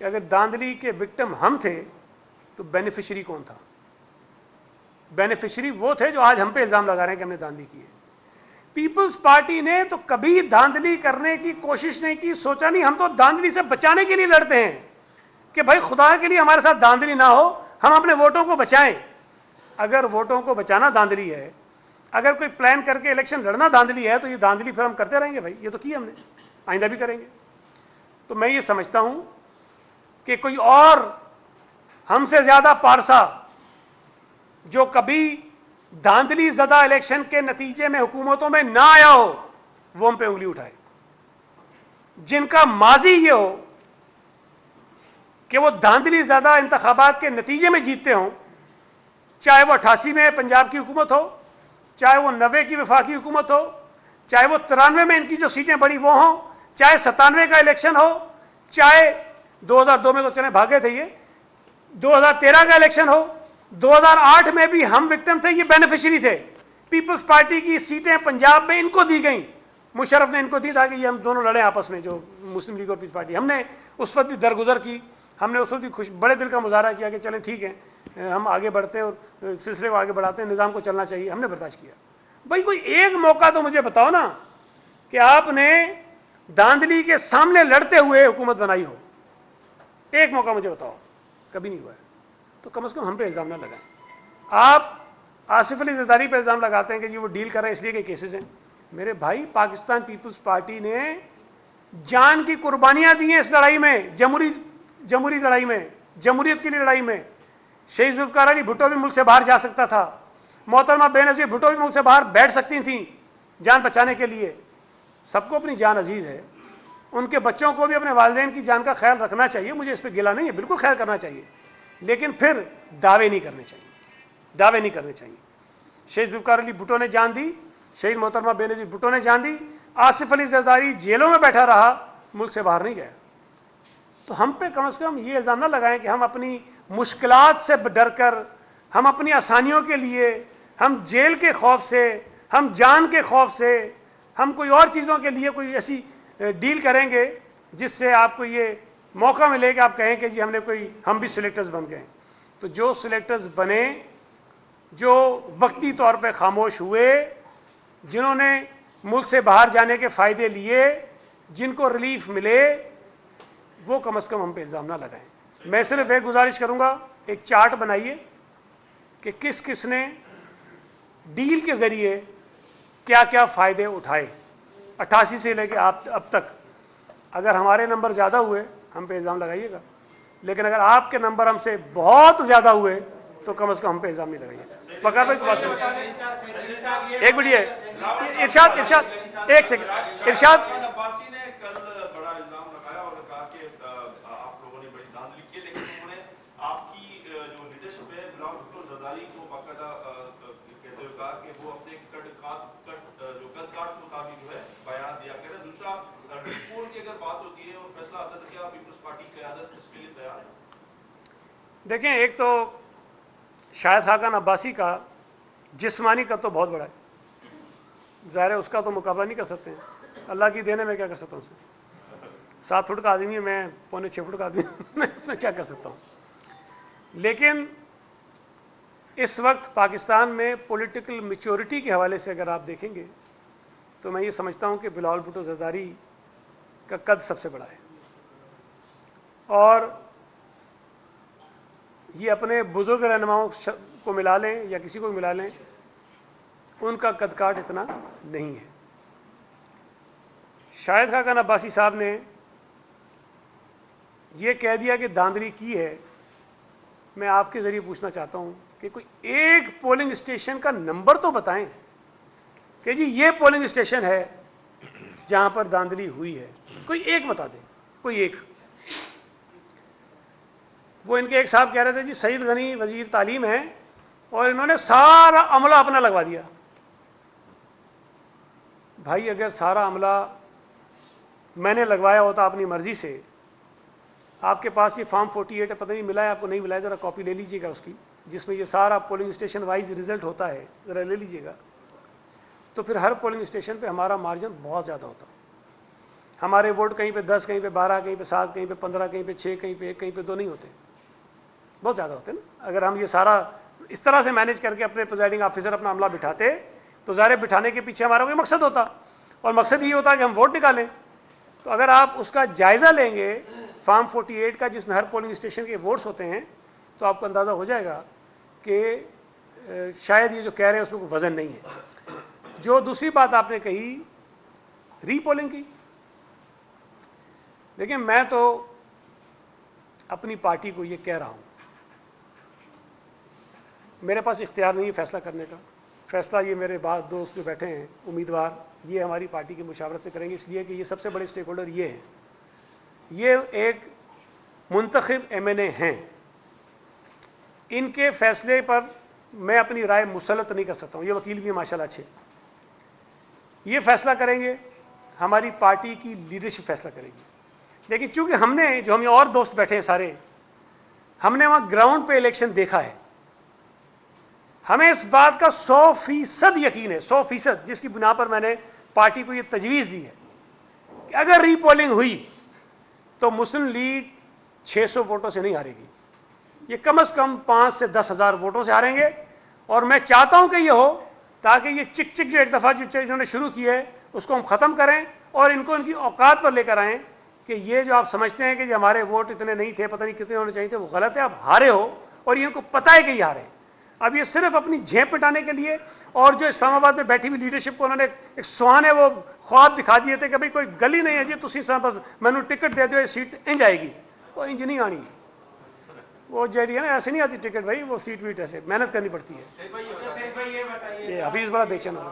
Speaker 1: कि अगर धांधली के विक्टिम हम थे तो बेनिफिशियरी कौन था? बेनिफिशियरी वो थे जो आज हम पे इल्जाम लगा रहे हैं कि हमने धांधली की है। पीपल्स पार्टी ने तो कभी धांधली करने की कोशिश नहीं की, सोचा नहीं। हम तो धांधली से बचाने के लिए लड़ते हैं कि भाई खुदा के लिए हमारे साथ धांधली ना हो, हम अपने वोटों को बचाएं। अगर वोटों को बचाना धांधली है, अगर कोई प्लान करके इलेक्शन लड़ना धांधली है, तो ये धांधली फिर हम करते रहेंगे। भाई ये तो की हमने, आइंदा भी करेंगे। तो मैं ये समझता हूं कि कोई और हमसे ज्यादा पारसा जो कभी धांधली ज़दा इलेक्शन के नतीजे में हुकूमतों में ना आया हो, वो हम पे उंगली उठाए। जिनका माजी ये हो कि वो धांधली ज़दा इंतखाबात के नतीजे में जीतते हों, चाहे वो 88 में पंजाब की हुकूमत हो, चाहे वो 90 की वफाकी हुकूमत हो, चाहे वो 93 में इनकी जो सीटें बड़ी वो हों, चाहे 97 का इलेक्शन हो, चाहे 2002 में तो चले भागे थे, ये 2013 का इलेक्शन हो, 2008 में भी हम विक्टिम थे, ये बेनिफिशियरी थे। पीपल्स पार्टी की सीटें पंजाब में इनको दी गई, मुशर्रफ ने इनको दी ताकि ये हम दोनों लड़े आपस में, जो मुस्लिम लीग और पीपल्स पार्टी। हमने उस वक्त भी दरगुजर की, हमने उस वक्त भी बड़े दिल का मुजाहरा किया कि चलें ठीक है, हम आगे बढ़ते हैं और सिलसिले को आगे बढ़ाते हैं, निज़ाम को चलना चाहिए। हमने बर्दाश्त किया। भाई कोई एक मौका तो मुझे बताओ ना कि आपने धांधली के सामने लड़ते हुए हुकूमत बनाई हो। एक मौका मुझे बताओ, कभी नहीं हुआ है। तो कम से कम हम पे इल्जाम ना लगाएं। आप आसिफ अली जरदारी पे इल्जाम लगाते हैं कि जी वो डील कर रहे हैं इसलिए के केसेस हैं। मेरे भाई, पाकिस्तान पीपल्स पार्टी ने जान की कुर्बानियां दी हैं इस लड़ाई में, जमहूरी लड़ाई में, जमहूरियत की लड़ाई में। शहीद जुल्फकार अली भुट्टो भी मुल्क से बाहर जा सकता था, मोहतरमा बेनजीर भुट्टो भी मुल्क से बाहर बैठ सकती थी जान बचाने के लिए। सबको अपनी जान अजीज है, उनके बच्चों को भी अपने वालिदैन की जान का ख्याल रखना चाहिए। मुझे इस पर गिला नहीं है, बिल्कुल ख्याल करना चाहिए, लेकिन फिर दावे नहीं करने चाहिए, दावे नहीं करने चाहिए। शहीद जुल्फकार अली भुट्टो ने जान दी, शहीद मोहतरमा बेनजीर भुट्टो ने जान दी, आसिफ अली जरदारी जेलों में बैठा रहा, मुल्क से बाहर नहीं गया। तो हम पे कम से कम ये इल्ज़ाम ना लगाएं कि हम अपनी मुश्किलात से डरकर, हम अपनी आसानियों के लिए, हम जेल के खौफ से, हम जान के खौफ से, हम कोई और चीज़ों के लिए कोई ऐसी डील करेंगे जिससे आपको ये मौका मिले कि आप कहें कि जी हम भी सिलेक्टर्स बन गए। तो जो सिलेक्टर्स बने, जो वक्ती तौर पे खामोश हुए, जिन्होंने मुल्क से बाहर जाने के फायदे लिए, जिनको रिलीफ मिले, वो कम से कम हम पे इल्ज़ाम ना लगाएं। मैं सिर्फ एक गुजारिश करूंगा, एक चार्ट बनाइए कि किस किस ने डील के जरिए क्या क्या फायदे उठाए 88 से लेकर अब तक। अगर हमारे नंबर ज्यादा हुए हम पे इल्जाम लगाइएगा, लेकिन अगर आपके नंबर हमसे बहुत ज्यादा हुए तो कम से कम हम पे इल्जाम नहीं लगाइएगा। बकार भाई बात करें, एक मिनट, इरशाद इरशाद एक सेकंड, इरशाद देखें, एक तो शाहिद खाकान अब्बासी का जिस्मानी कद तो बहुत बड़ा है, ज़ाहिर है उसका तो मुकाबला नहीं कर सकते हैं। अल्लाह की देने में क्या कर सकता हूँ उसमें, 7 फुट का आदमी है, मैं 5.25 फुट का आदमी मैं इसमें क्या कर सकता हूँ। लेकिन इस वक्त पाकिस्तान में पॉलिटिकल मैच्योरिटी के हवाले से अगर आप देखेंगे तो मैं ये समझता हूँ कि बिलावल भुट्टो जरदारी का कद सबसे बड़ा है, और ये अपने बुजुर्ग रहनुमाओं को मिला लें या किसी को मिला लें, उनका कद काठ इतना नहीं है। शाहिद खाकान अब्बासी साहब ने यह कह दिया कि धांधली की है। मैं आपके जरिए पूछना चाहता हूं कि कोई एक पोलिंग स्टेशन का नंबर तो बताएं कि जी ये पोलिंग स्टेशन है जहां पर धांधली हुई है, कोई एक बता दें, कोई एक। वो इनके एक साहब कह रहे थे जी सईद गनी वजीर तालीम है और इन्होंने सारा अमला अपना लगवा दिया। भाई अगर सारा अमला मैंने लगवाया होता अपनी मर्जी से, आपके पास ये फॉर्म 48 पता नहीं मिला है आपको, नहीं मिला है, जरा कॉपी ले लीजिएगा उसकी, जिसमें ये सारा पोलिंग स्टेशन वाइज रिजल्ट होता है, जरा ले लीजिएगा। तो फिर हर पोलिंग स्टेशन पे हमारा मार्जिन बहुत ज़्यादा होता। हमारे वोट कहीं पे 10, कहीं पे 12, कहीं पे 7, कहीं पे 15, कहीं पे 6, कहीं पे 1, कहीं पे 2 नहीं होते, बहुत ज़्यादा होते ना। अगर हम ये सारा इस तरह से मैनेज करके अपने प्रिजाइडिंग ऑफिसर अपना अमला बिठाते तो ज़ाहिर बिठाने के पीछे हमारा कोई मकसद होता, और मकसद ये होता कि हम वोट निकालें। तो अगर आप उसका जायज़ा लेंगे फॉर्म 48 का, जिसमें हर पोलिंग स्टेशन के वोट्स होते हैं, तो आपको अंदाज़ा हो जाएगा कि शायद ये जो कह रहे हैं उसमें कोई वजन नहीं है। जो दूसरी बात आपने कही रीपोलिंग की, देखिए मैं तो अपनी पार्टी को ये कह रहा हूं, मेरे पास इख्तियार नहीं है फैसला करने का। फैसला ये मेरे बाद दोस्त जो बैठे हैं उम्मीदवार, ये हमारी पार्टी की मुशावरत से करेंगे, इसलिए कि ये सबसे बड़े स्टेक होल्डर ये हैं, ये एक मुंतखब एमएनए हैं। इनके फैसले पर मैं अपनी राय मुसलत नहीं कर सकता हूं। ये वकील भी हैं माशाल्लाह अच्छे, ये फैसला करेंगे, हमारी पार्टी की लीडरशिप फैसला करेगी। लेकिन चूंकि हमने, जो हम और दोस्त बैठे हैं सारे, हमने वहां ग्राउंड पे इलेक्शन देखा है, हमें इस बात का 100% यकीन है, 100%, जिसकी बुनियाद पर मैंने पार्टी को यह तजवीज़ दी है कि अगर रीपोलिंग हुई तो मुस्लिम लीग 600 वोटों से नहीं हारेगी, ये कम से कम 5 से 10 हज़ार वोटों से हारेंगे। और मैं चाहता हूं कि ये हो, ताकि ये चिक चिक जो एक दफ़ा जो इन्होंने शुरू की है उसको हम ख़त्म करें और इनको इनकी औकात पर लेकर आएँ कि ये जो आप समझते हैं कि जो हमारे वोट इतने नहीं थे, पता नहीं कितने होने चाहिए थे, वो गलत है, आप हारे हो और ये इनको पता है कि ये हारे। अब ये सिर्फ अपनी झेप पिटाने के लिए, और जो इस्लामाबाद में बैठी हुई लीडरशिप को उन्होंने एक सुहाने वो ख्वाब दिखा दिए थे कि भाई कोई गली नहीं है जी, तुसी बस मैनू टिकट दे दो, सीट इंज आएगी। वो इंज नहीं आनी, वो जैरी है ना, ऐसे नहीं आती टिकट भाई, वो सीट वीट ऐसे मेहनत करनी पड़ती है। ये हफीज बड़ा बेचैन हो।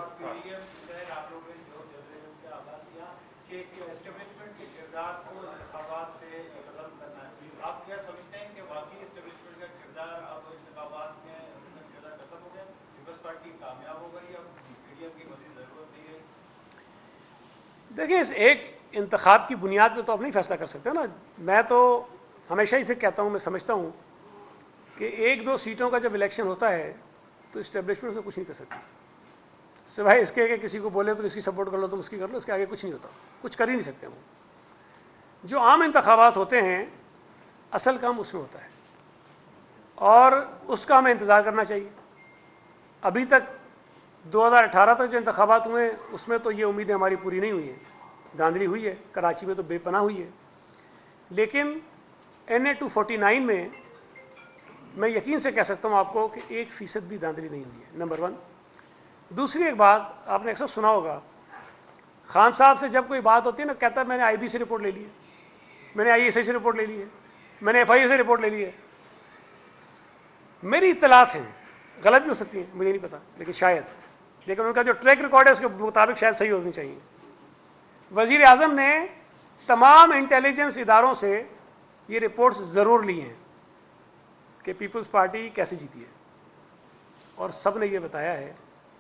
Speaker 1: देखिए इंतखाब की बुनियाद पे तो आप नहीं फैसला कर सकते ना। मैं तो हमेशा इसे कहता हूं, मैं समझता हूं कि 1-2 सीटों का जब इलेक्शन होता है तो इस्टेब्लिशमेंट उसमें कुछ नहीं कर सकती, सिवाय इसके कि किसी को बोले तुम इसकी सपोर्ट कर लो, तुम उसकी कर लो, इसके आगे कुछ नहीं होता, कुछ कर ही नहीं सकते वो। जो आम इंतखाबात होते हैं असल काम उसमें होता है और उसका हमें इंतज़ार करना चाहिए। अभी तक 2018 तक जो इंतखाबात हुए उसमें तो ये उम्मीदें हमारी पूरी नहीं हुई हैं, धांधली हुई है, कराची में तो बेपनाह हुई है, लेकिन NA 249 में मैं यकीन से कह सकता हूं आपको कि 1% भी धांधली नहीं हुई है, नंबर 1। दूसरी एक बात आपने अक्सर सुना होगा, खान साहब से जब कोई बात होती है ना, कहता है मैंने IB से रिपोर्ट ले ली है, मैंने ISI से रिपोर्ट ले ली है, मैंने FIA से रिपोर्ट ले ली है। मेरी इत्तलात हैं, गलत भी हो सकती हैं, मुझे नहीं पता, लेकिन शायद, लेकिन उनका जो ट्रैक रिकॉर्ड है उसके मुताबिक शायद सही होनी चाहिए। वजीर आजम ने तमाम इंटेलिजेंस इदारों से ये रिपोर्ट्स जरूर ली हैं कि पीपल्स पार्टी कैसे जीती है, और सब ने ये बताया है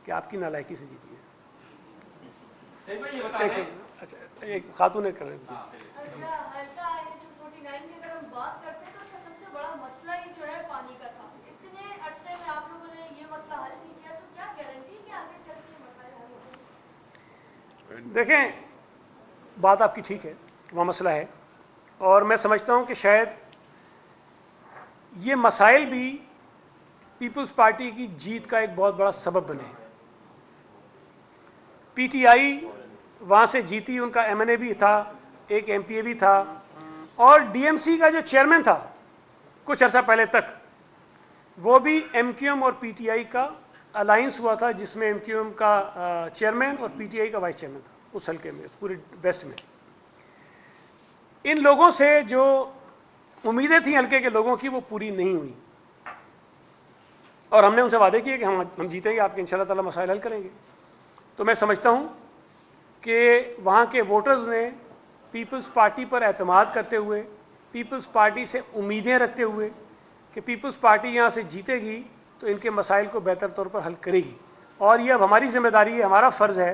Speaker 1: कि आपकी नालायकी से जीती है। एक सेकंड, अच्छा एक खातून ने कर रहे हैं।
Speaker 2: बात करते हैं तो उसका सबसे बड़ा मसला ही जो है पानी का था। इतने अरसे में आप लोगों ने ये मसला हल नहीं किया, तो क्या गारंटी कि आगे चल के मसला हल होंगे?
Speaker 1: देखें, बात आपकी ठीक है, वहाँ मसला है, और मैं समझता हूँ कि शायद ये मसाइल भी पीपल्स पार्टी की जीत का एक बहुत बड़ा सबब बने। PTI वहाँ से जीती, उनका MNA भी था, एक MPA भी था, और DMC का जो चेयरमैन था कुछ अर्सा पहले तक, वो भी MQM और PTI का अलायंस हुआ था, जिसमें MQM का चेयरमैन और PTI का वाइस चेयरमैन था उस हल्के में, पूरे वेस्ट में। इन लोगों से जो उम्मीदें थी हल्के के लोगों की, वो पूरी नहीं हुई, और हमने उनसे वादे किए कि हम जीतेंगे, आपके इंशाअल्लाह ताला मसाइल हल करेंगे। तो मैं समझता हूं कि वहां के वोटर्स ने पीपल्स पार्टी पर एतमाद करते हुए, पीपल्स पार्टी से उम्मीदें रखते हुए कि पीपल्स पार्टी यहां से जीतेगी तो इनके मसाइल को बेहतर तौर पर हल करेगी, और यह अब हमारी जिम्मेदारी है, हमारा फर्ज है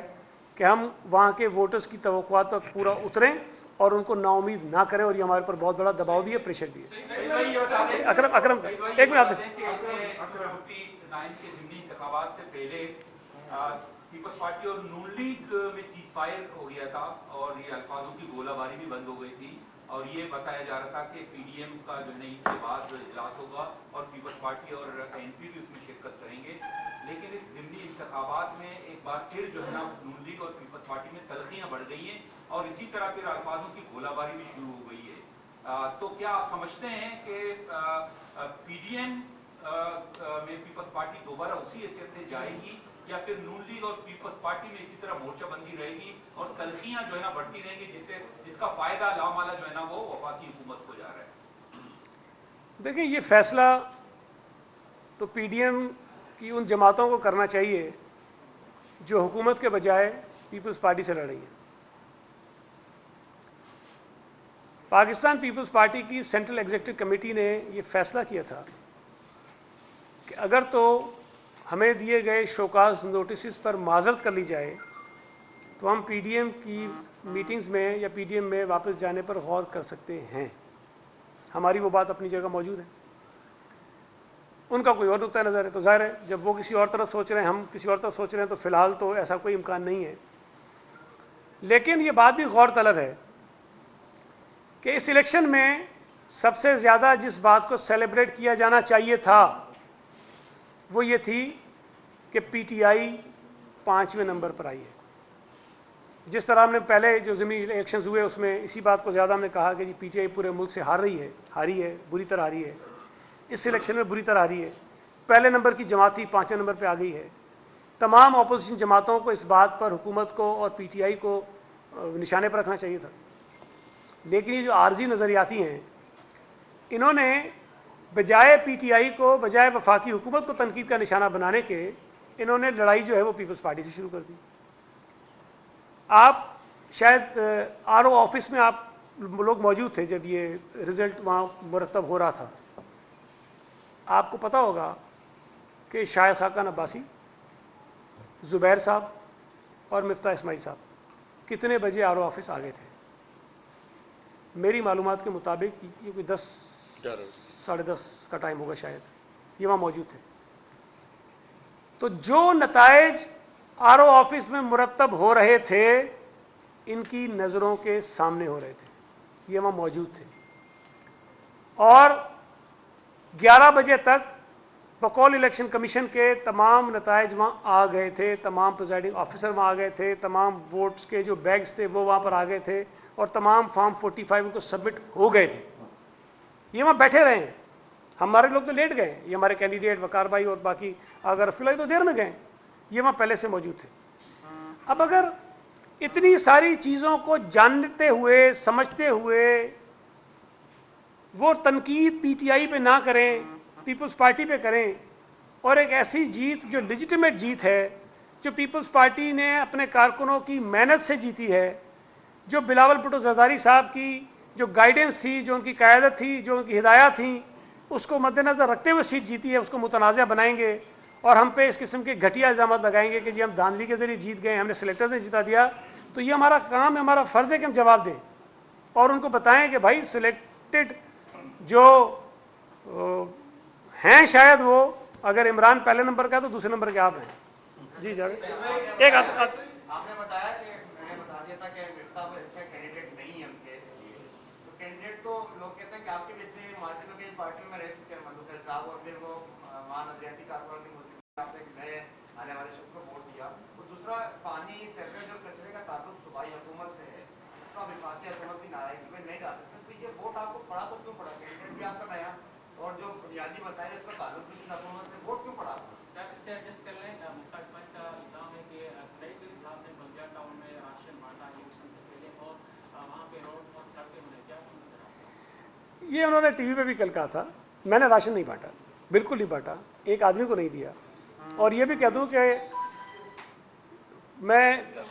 Speaker 1: कि हम वहां के वोटर्स की तवक्कुआत पर पूरा उतरें और उनको नाउमीद ना करें, और ये हमारे पर बहुत बड़ा दबाव भी है, प्रेशर भी है। अकरम एक मिनट,
Speaker 3: पीपल्स पार्टी और नून लीग में सीज फायर हो गया था और ये अल्फाजों की गोलाबारी भी बंद हो गई थी, और ये बताया जा रहा था कि PDM का जो है ईद के बाद इजलास होगा और पीपल्स पार्टी और NP भी उसमें शिरकत करेंगे। लेकिन इस ज़िमनी इंतखाबात में एक बार फिर जो है ना नून लीग और पीपल्स पार्टी में तलखियां बढ़ गई हैं और इसी तरह फिर अल्फाजों की गोलाबारी भी शुरू हो गई है। तो क्या आप समझते हैं कि PDM में पीपल्स पार्टी दोबारा उसी हैसियत से जाएगी, या फिर नून लीग और पीपल्स पार्टी में इसी तरह मोर्चाबंदी रहेगी और तलखियां जो है ना बढ़ती रहेंगी, जिसका फायदा लामाला जो है ना वो वफाकी हुकूमत को जा रहा है?
Speaker 1: देखिए, ये फैसला तो PDM की उन जमातों को करना चाहिए जो हुकूमत के बजाय पीपल्स पार्टी से लड़ रही है। पाकिस्तान पीपल्स पार्टी की सेंट्रल एग्जीक्यूटिव कमेटी ने यह फैसला किया था कि अगर तो हमें दिए गए शोकाज नोटिस पर माजरत कर ली जाए तो हम PDM की मीटिंग्स में या PDM में वापस जाने पर गौर कर सकते हैं। हमारी वो बात अपनी जगह मौजूद है, उनका कोई और नुक्ता नज़र है, तो जाहिर है जब वो किसी और तरफ सोच रहे हैं, हम किसी और तरफ सोच रहे हैं, तो फिलहाल तो ऐसा कोई इम्कान नहीं है। लेकिन ये बात भी गौर तलब है कि इस इलेक्शन में सबसे ज्यादा जिस बात को सेलिब्रेट किया जाना चाहिए था वो ये थी कि PTI 5वें नंबर पर आई है। जिस तरह हमने पहले जो ज़मीनी इलेक्शंस हुए उसमें इसी बात को ज़्यादा हमने कहा कि जी PTI पूरे मुल्क से हारी है, बुरी तरह हारी है, इस इलेक्शन में बुरी तरह हारी है। पहले नंबर की जमात थी, 5वें नंबर पर आ गई है। तमाम अपोजिशन जमातों को इस बात पर हुकूमत को और PTI को निशाने पर रखना चाहिए था, लेकिन ये जो आर्जी नज़रियाती हैं, इन्होंने बजाय PTI को, बजाय वफाकी हुकूमत को तनकीद का निशाना बनाने के, इन्होंने लड़ाई जो है वो पीपल्स पार्टी से शुरू कर दी। आप शायद RO ऑफिस में आप लोग मौजूद थे जब ये रिजल्ट वहाँ मुरतब हो रहा था। आपको पता होगा कि शाहिद खाकान अब्बासी, जुबैर साहब और मिफ्ता इस्माइल साहब कितने बजे RO ऑफिस आ गए थे। मेरी मालूमात के मुताबिक ये कोई 10 साढ़े 10 का टाइम होगा शायद, ये वहां मौजूद थे। तो जो नताइज आरओ ऑफिस में मुरतब हो रहे थे इनकी नजरों के सामने हो रहे थे, ये वहां मौजूद थे। और 11 बजे तक बकौल इलेक्शन कमीशन के तमाम नताइज वहां आ गए थे, तमाम प्रिजाइडिंग ऑफिसर वहां आ गए थे, तमाम वोट्स के जो बैग्स थे वो वहां पर आ गए थे और तमाम फॉर्म 45 उनको सबमिट हो गए थे। ये वहां बैठे रहे हैं। हमारे लोग तो लेट गए, ये हमारे कैंडिडेट वकार भाई और बाकी अगर फिलहाल तो देर में गए, ये वहां पहले से मौजूद थे। अब अगर इतनी सारी चीजों को जानते हुए समझते हुए वो तनकीद पीटीआई पे ना करें, पीपल्स पार्टी पे करें, और एक ऐसी जीत जो लेजिटिमेट जीत है, जो पीपल्स पार्टी ने अपने कारकुनों की मेहनत से जीती है, जो बिलावल भुट्टो जरदारी साहब की जो गाइडेंस थी, जो उनकी क़यादत थी, जो उनकी हिदायत थी, उसको मद्देनजर रखते हुए सीट जीती है, उसको मुतनाज़ा बनाएंगे और हम पे इस किस्म के घटिया इल्जाम लगाएंगे कि जी हम धांधली के जरिए जीत गए, हमने सिलेक्टर्स ने जिता दिया। तो ये हमारा काम है, हमारा फर्ज है कि हम जवाब दें और उनको बताएं कि भाई सिलेक्टेड जो हैं, शायद वो अगर इमरान पहले नंबर का है तो दूसरे नंबर के आप हैं। जी जावेद एक
Speaker 4: आपने बताया कि मैंने बता दिया था कि मिफ्ता कोई अच्छा कैंडिडेट नहीं है उनके लिए, तो कैंडिडेट तो लोग कहते हैं कि आपके पीछे मार्जिन में कई पार्टियों में रह चुके हैं मधुकर साहब, और फिर वो महानजरियाती कारकुन की मौजूदगी आपने एक नए आने वाले शख्स को वोट दिया। और दूसरा, पानी सेवरेज और कचरे का ताल्लुक सूबाई हुकूमत से है, उसका विफाकी हुकूमत भी नाराजगी में नहीं डाल सकते, तो ये वोट आपको पड़ा तो क्यों पड़ा? कैंडिडेट भी आपका नया और जो बुनियादी मसाइल उसका ताल्लुक भी हुकूमत से, वोट क्यों पड़ा?
Speaker 5: सर इससे एडजस्ट कर लें। मुफ्ता इस्माइल का इल्जाम है कि सईद अली साहब ने बल्दिया टाउन में राशन बांटा इलेक्शन से पहले और वहाँ पे रोड और सड़कें बने, क्या समझ?
Speaker 1: ये उन्होंने टीवी पे भी कल कहा था, मैंने राशन नहीं बांटा, बिल्कुल नहीं बांटा, एक आदमी को नहीं दिया। और ये भी कह दूं कि मैं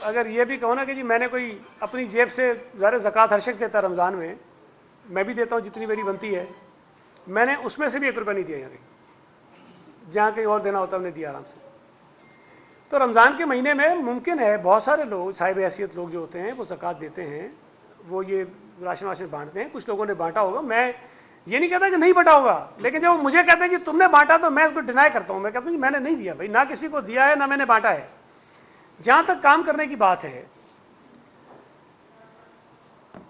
Speaker 1: अगर ये भी कहूँ ना कि जी मैंने कोई अपनी जेब से ज़ाहिर ज़कात हर शख्स देता है रमज़ान में, मैं भी देता हूँ जितनी मेरी बनती है, मैंने उसमें से भी 1 रुपया नहीं दिया यहाँ कहीं, जहाँ कहीं और देना होता हमने दिया आराम से। तो रमज़ान के महीने में मुमकिन है बहुत सारे लोग साहिब हैसियत लोग जो होते हैं वो ज़कात देते हैं, वो ये राशन वाशन बांटते हैं, कुछ लोगों ने बांटा होगा, मैं ये नहीं कहता कि नहीं बांटा होगा, लेकिन जब वो मुझे कहते हैं कि तुमने बांटा तो मैं उसको डिनाई करता हूं, मैं कहता हूं कि मैंने नहीं दिया भाई, ना किसी को दिया है ना मैंने बांटा है। जहां तक काम करने की बात है,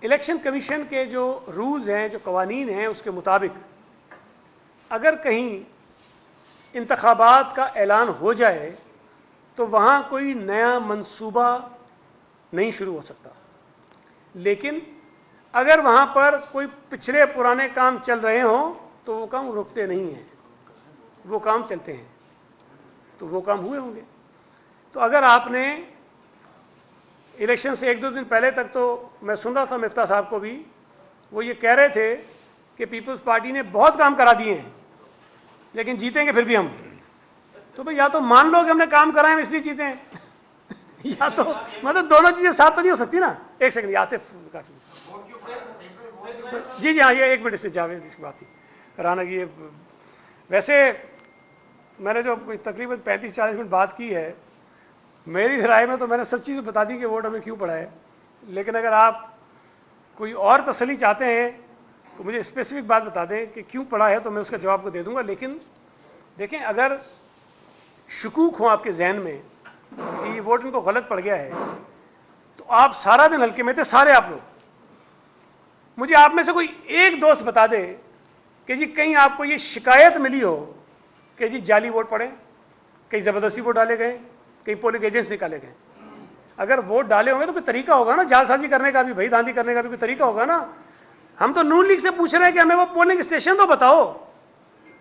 Speaker 1: इलेक्शन कमीशन के जो रूल्स हैं, जो कवानीन हैं, उसके मुताबिक अगर कहीं इंतखाबात का ऐलान हो जाए तो वहां कोई नया मंसूबा नहीं शुरू हो सकता, लेकिन अगर वहां पर कोई पिछले पुराने काम चल रहे हों तो वो काम रुकते नहीं हैं, वो काम चलते हैं, तो वो काम हुए होंगे। तो अगर आपने इलेक्शन से 1-2 दिन पहले तक, तो मैं सुन रहा था मिफ्ता साहब को भी, वो ये कह रहे थे कि पीपल्स पार्टी ने बहुत काम करा दिए हैं लेकिन जीतेंगे फिर भी हम। तो भाई या तो मान लो कि हमने काम कराए हम इसलिए जीते हैं या तो मतलब दोनों चीजें साथ तो नहीं हो सकती ना। एक सेकंड आते काफी जी हाँ, ये 1 मिनट से जावेद इसकी बात थी राना की। वैसे मैंने जो तकरीबन 35-40 मिनट बात की है, मेरी राय में तो मैंने सब चीज़ बता दी कि वोट हमें क्यों पड़ा है, लेकिन अगर आप कोई और तसल्ली चाहते हैं तो मुझे स्पेसिफिक बात बता दें कि क्यों पड़ा है, तो मैं उसका जवाब को दे दूंगा। लेकिन देखें, अगर शकूक हो आपके जहन में कि ये वोट इनको गलत पड़ गया है, तो आप सारा दिन हल्के में थे सारे आप लोग, मुझे आप में से कोई एक दोस्त बता दे कि जी कहीं आपको ये शिकायत मिली हो कि जी जाली वोट पड़े, कहीं जबरदस्ती वोट डाले गए, कहीं पोलिंग एजेंट्स निकाले गए। अगर वोट डाले होंगे तो कोई तरीका होगा ना जालसाजी करने का भी, भाई धांधली करने का भी कोई तरीका होगा ना। हम तो नून लीग से पूछ रहे हैं कि हमें वो पोलिंग स्टेशन तो बताओ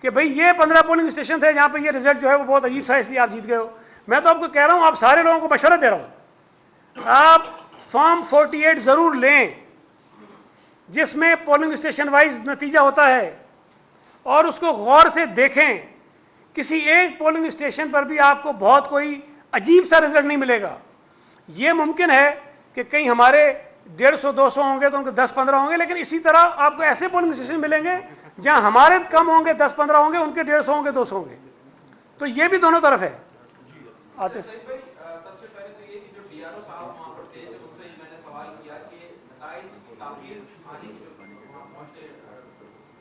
Speaker 1: कि भाई ये 15 पोलिंग स्टेशन थे जहां पर ये रिजल्ट जो है वो बहुत अजीब सा, इसलिए आप जीत गए हो। मैं तो आपको कह रहा हूं, आप सारे लोगों को मशवरा दे रहा हूं, आप फॉर्म 48 जरूर लें जिसमें पोलिंग स्टेशन वाइज नतीजा होता है, और उसको गौर से देखें। किसी एक पोलिंग स्टेशन पर भी आपको बहुत कोई अजीब सा रिजल्ट नहीं मिलेगा। यह मुमकिन है कि कहीं हमारे 150-200 होंगे तो उनके 10-15 होंगे, लेकिन इसी तरह आपको ऐसे पोलिंग स्टेशन मिलेंगे जहां हमारे कम होंगे, 10-15 होंगे, उनके 150 होंगे, 200 होंगे। तो यह भी दोनों तरफ है। आते
Speaker 6: सबसे पहले तो ये कि जो डीआरओ साहब वहां पर थे, जब उनसे मैंने सवाल किया कि नताइज काफी आने की जो वहाँ पहुंचते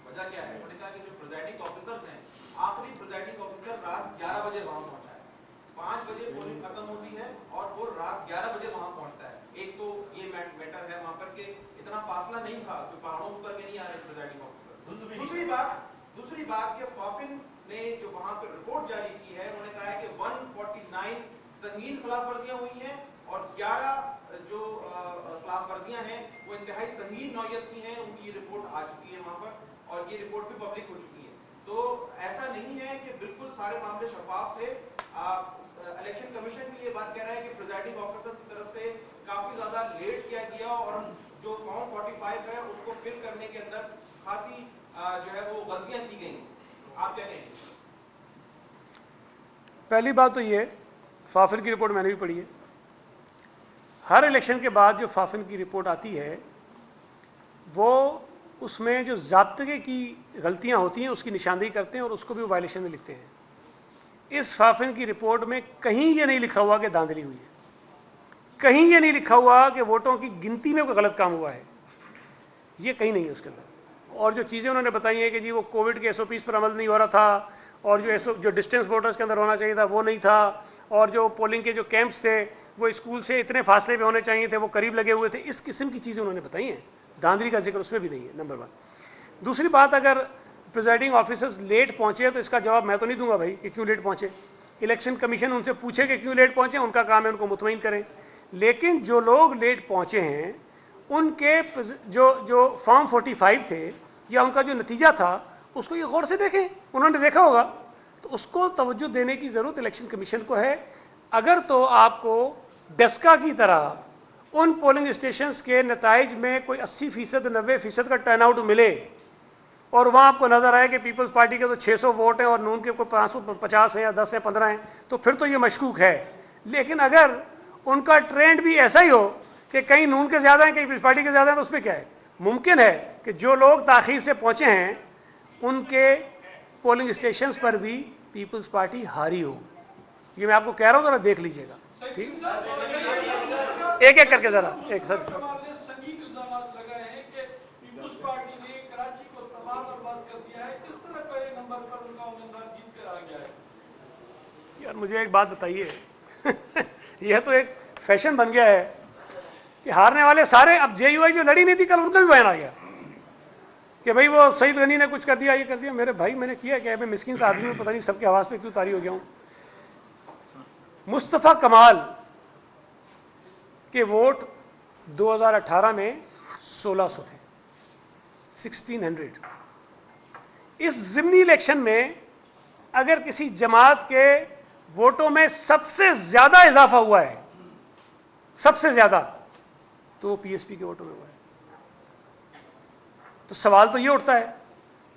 Speaker 6: वजह क्या है? उन्होंने कहा कि जो प्रिजाइडिंग ऑफिसर्स हैं, आखिरी प्रिजाइडिंग ऑफिसर रात 11 बजे वहां पहुंचा है। 5 बजे पोलिंग खत्म होती है और वो रात 11 बजे वहां पहुंचता है। एक तो ये मैटर है वहां पर कि इतना फासला नहीं था, कोई पहाड़ों उतर के नहीं आ रहे प्रिजाइडिंग ऑफिसर। दूसरी बात कि फॉफिन ने जो वहां पर रिपोर्ट जारी की है, उन्होंने कहा है कि 149 संगीन खिलाफवर्जियां हुई हैं और 11 जो खिलाफवर्जियां हैं वो इंतहाई संगीन नौयत की हैं। उनकी ये रिपोर्ट आ चुकी है वहां पर और ये रिपोर्ट भी पब्लिक हो चुकी है। तो ऐसा नहीं है कि बिल्कुल सारे मामले शफाफ थे। इलेक्शन कमीशन भी ये बात कह रहा है कि प्रिजाइडिंग ऑफिसर्स की तरफ से काफी ज्यादा लेट किया गया और जो फॉर्म 45 है उसको फिल करने के अंदर खासी जो है वो गलतियां की गई। आप क्या कहेंगे?
Speaker 1: पहली बात तो ये, फाफिन की रिपोर्ट मैंने भी पढ़ी है। हर इलेक्शन के बाद जो फाफिन की रिपोर्ट आती है वो उसमें जो ज़ाब्ते की गलतियां होती हैं उसकी निशानदेही करते हैं और उसको भी वायलेशन में लिखते हैं। इस फाफिन की रिपोर्ट में कहीं ये नहीं लिखा हुआ कि धांधली हुई है, कहीं ये नहीं लिखा हुआ कि वोटों की गिनती में कोई गलत काम हुआ है, ये कहीं नहीं है उसके अंदर। और जो चीज़ें उन्होंने बताई हैं कि जी वो कोविड के SOPs पर अमल नहीं हो रहा था और जो डिस्टेंस वोटर्स के अंदर होना चाहिए था वो नहीं था और जो पोलिंग के जो कैंप्स थे वो स्कूल से इतने फासले पे होने चाहिए थे, वो करीब लगे हुए थे, इस किस्म की चीज़ें उन्होंने बताई हैं। धांधली का जिक्र उसमें भी नहीं है, नंबर 1। दूसरी बात, अगर प्रिजाइडिंग ऑफिसर्स लेट पहुंचे तो इसका जवाब मैं तो नहीं दूंगा भाई कि क्यों लेट पहुंचे। इलेक्शन कमीशन उनसे पूछे कि क्यों लेट पहुंचे, उनका काम है उनको मुतमईन करें। लेकिन जो लोग लेट पहुंचे हैं उनके जो फॉर्म 45 थे या उनका जो नतीजा था उसको ये गौर से देखें, उन्होंने देखा होगा तो उसको तवज्जो देने की जरूरत इलेक्शन कमीशन को है। अगर तो आपको डेस्का की तरह उन पोलिंग स्टेशंस के नताइज में कोई 80% 90% का टर्नआउट मिले और वहां आपको नजर आए कि पीपल्स पार्टी के तो 600 वोट हैं और नून के कोई 550 हैं या 10 या 15 हैं, तो फिर तो ये मशकूक है। लेकिन अगर उनका ट्रेंड भी ऐसा ही हो कि कहीं नून के ज्यादा हैं कहीं पीपल्स पार्टी के ज्यादा हैं, तो उसमें क्या है? मुमकिन है कि जो लोग ताखीर से पहुंचे हैं उनके पोलिंग स्टेशंस पर भी पीपल्स पार्टी हारी हो। ये मैं आपको कह रहा हूं, जरा देख लीजिएगा। ठीक, एक एक करके जरा एक सर।
Speaker 7: संगीन इल्जाम लगाए हैं कि पीपल्स पार्टी ने कराची को तबाह बर्बाद कर दिया है। किस तरह पहले नंबर पर उनका उम्मीदवार जीत कर आ गया है?
Speaker 1: यार मुझे एक बात बताइए यह तो एक फैशन बन गया है कि हारने वाले सारे, अब JUI जो लड़ी नहीं थी कल उनका भी बयान आ गया कि भाई वो सईद गनी ने कुछ कर दिया, ये कर दिया। मेरे भाई मैंने किया क्या? मैं मिस्किन सा आदमी हूं, पता नहीं सबके आवाज पे क्यों तारी हो गया हूं। मुस्तफा कमाल के वोट 2018 में 1600 थे, 1600। इस ज़िमनी इलेक्शन में अगर किसी जमात के वोटों में सबसे ज्यादा इजाफा हुआ है, सबसे ज्यादा, तो PSP के वोटों में हुआ है। तो सवाल तो यह उठता है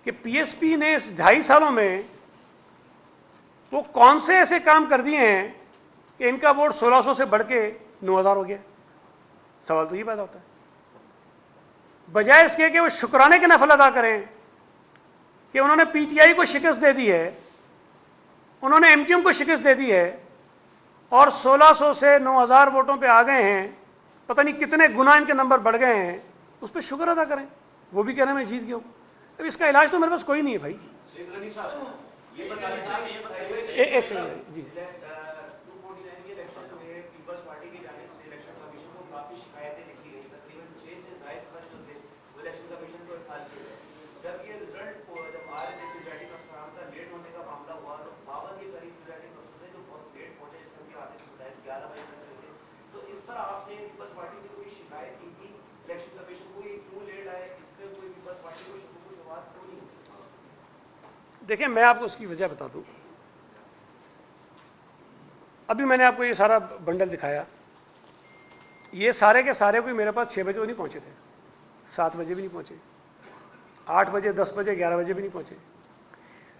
Speaker 1: कि PSP ने इस 2.5 सालों में वो कौन से ऐसे काम कर दिए हैं कि इनका वोट 1600 से बढ़ के 9000 हो गया। सवाल तो ये पैदा होता है। बजाय इसके कि वो शुक्राने के नफल अदा करें कि उन्होंने PTI को शिकस्त दे दी है, उन्होंने MQM को शिकस्त दे दी है और 1600 से 9000 वोटों पे आ गए हैं, पता नहीं कितने गुना इनके नंबर बढ़ गए हैं, उस पर शुक्र अदा करें। वो भी कह रहे हैं मैं जीत गया हूं। अब इसका इलाज तो मेरे पास कोई नहीं है भाई। एक सेकंड जी।
Speaker 4: 249 के इलेक्शन में पीपल्स पार्टी की जानिब से इलेक्शन कमीशन को काफी शिकायतें लिखी गई, तकरीबन 6 से ज्यादा खर्च जो थे वो इलेक्शन कमीशन को इरसाल किए गए। जब ये रिजल्ट जब आ रहे थे प्रिजाइडिंग अफसरान का लेट होने का मामला हुआ तो 52 के करीब प्रिजाइडिंग अफसर थे जो बहुत लेट पहुंचे, जिससे उनके आदेश बताए 11 बजे तक थे। तो इस पर आपने पीपल्स पार्टी की कोई शिकायत की थी इलेक्शन कमीशन को, ये क्यों लेट आए, इस पर कोई पीपल्स पार्टी को शुरुआत क्यों नहीं?
Speaker 1: देखिए मैं आपको उसकी वजह बता दूं। अभी मैंने आपको ये सारा बंडल दिखाया, ये सारे के सारे कोई मेरे पास 6 बजे तो नहीं पहुंचे थे, 7 बजे भी नहीं पहुंचे, 8 बजे, 10 बजे, 11 बजे भी नहीं पहुंचे।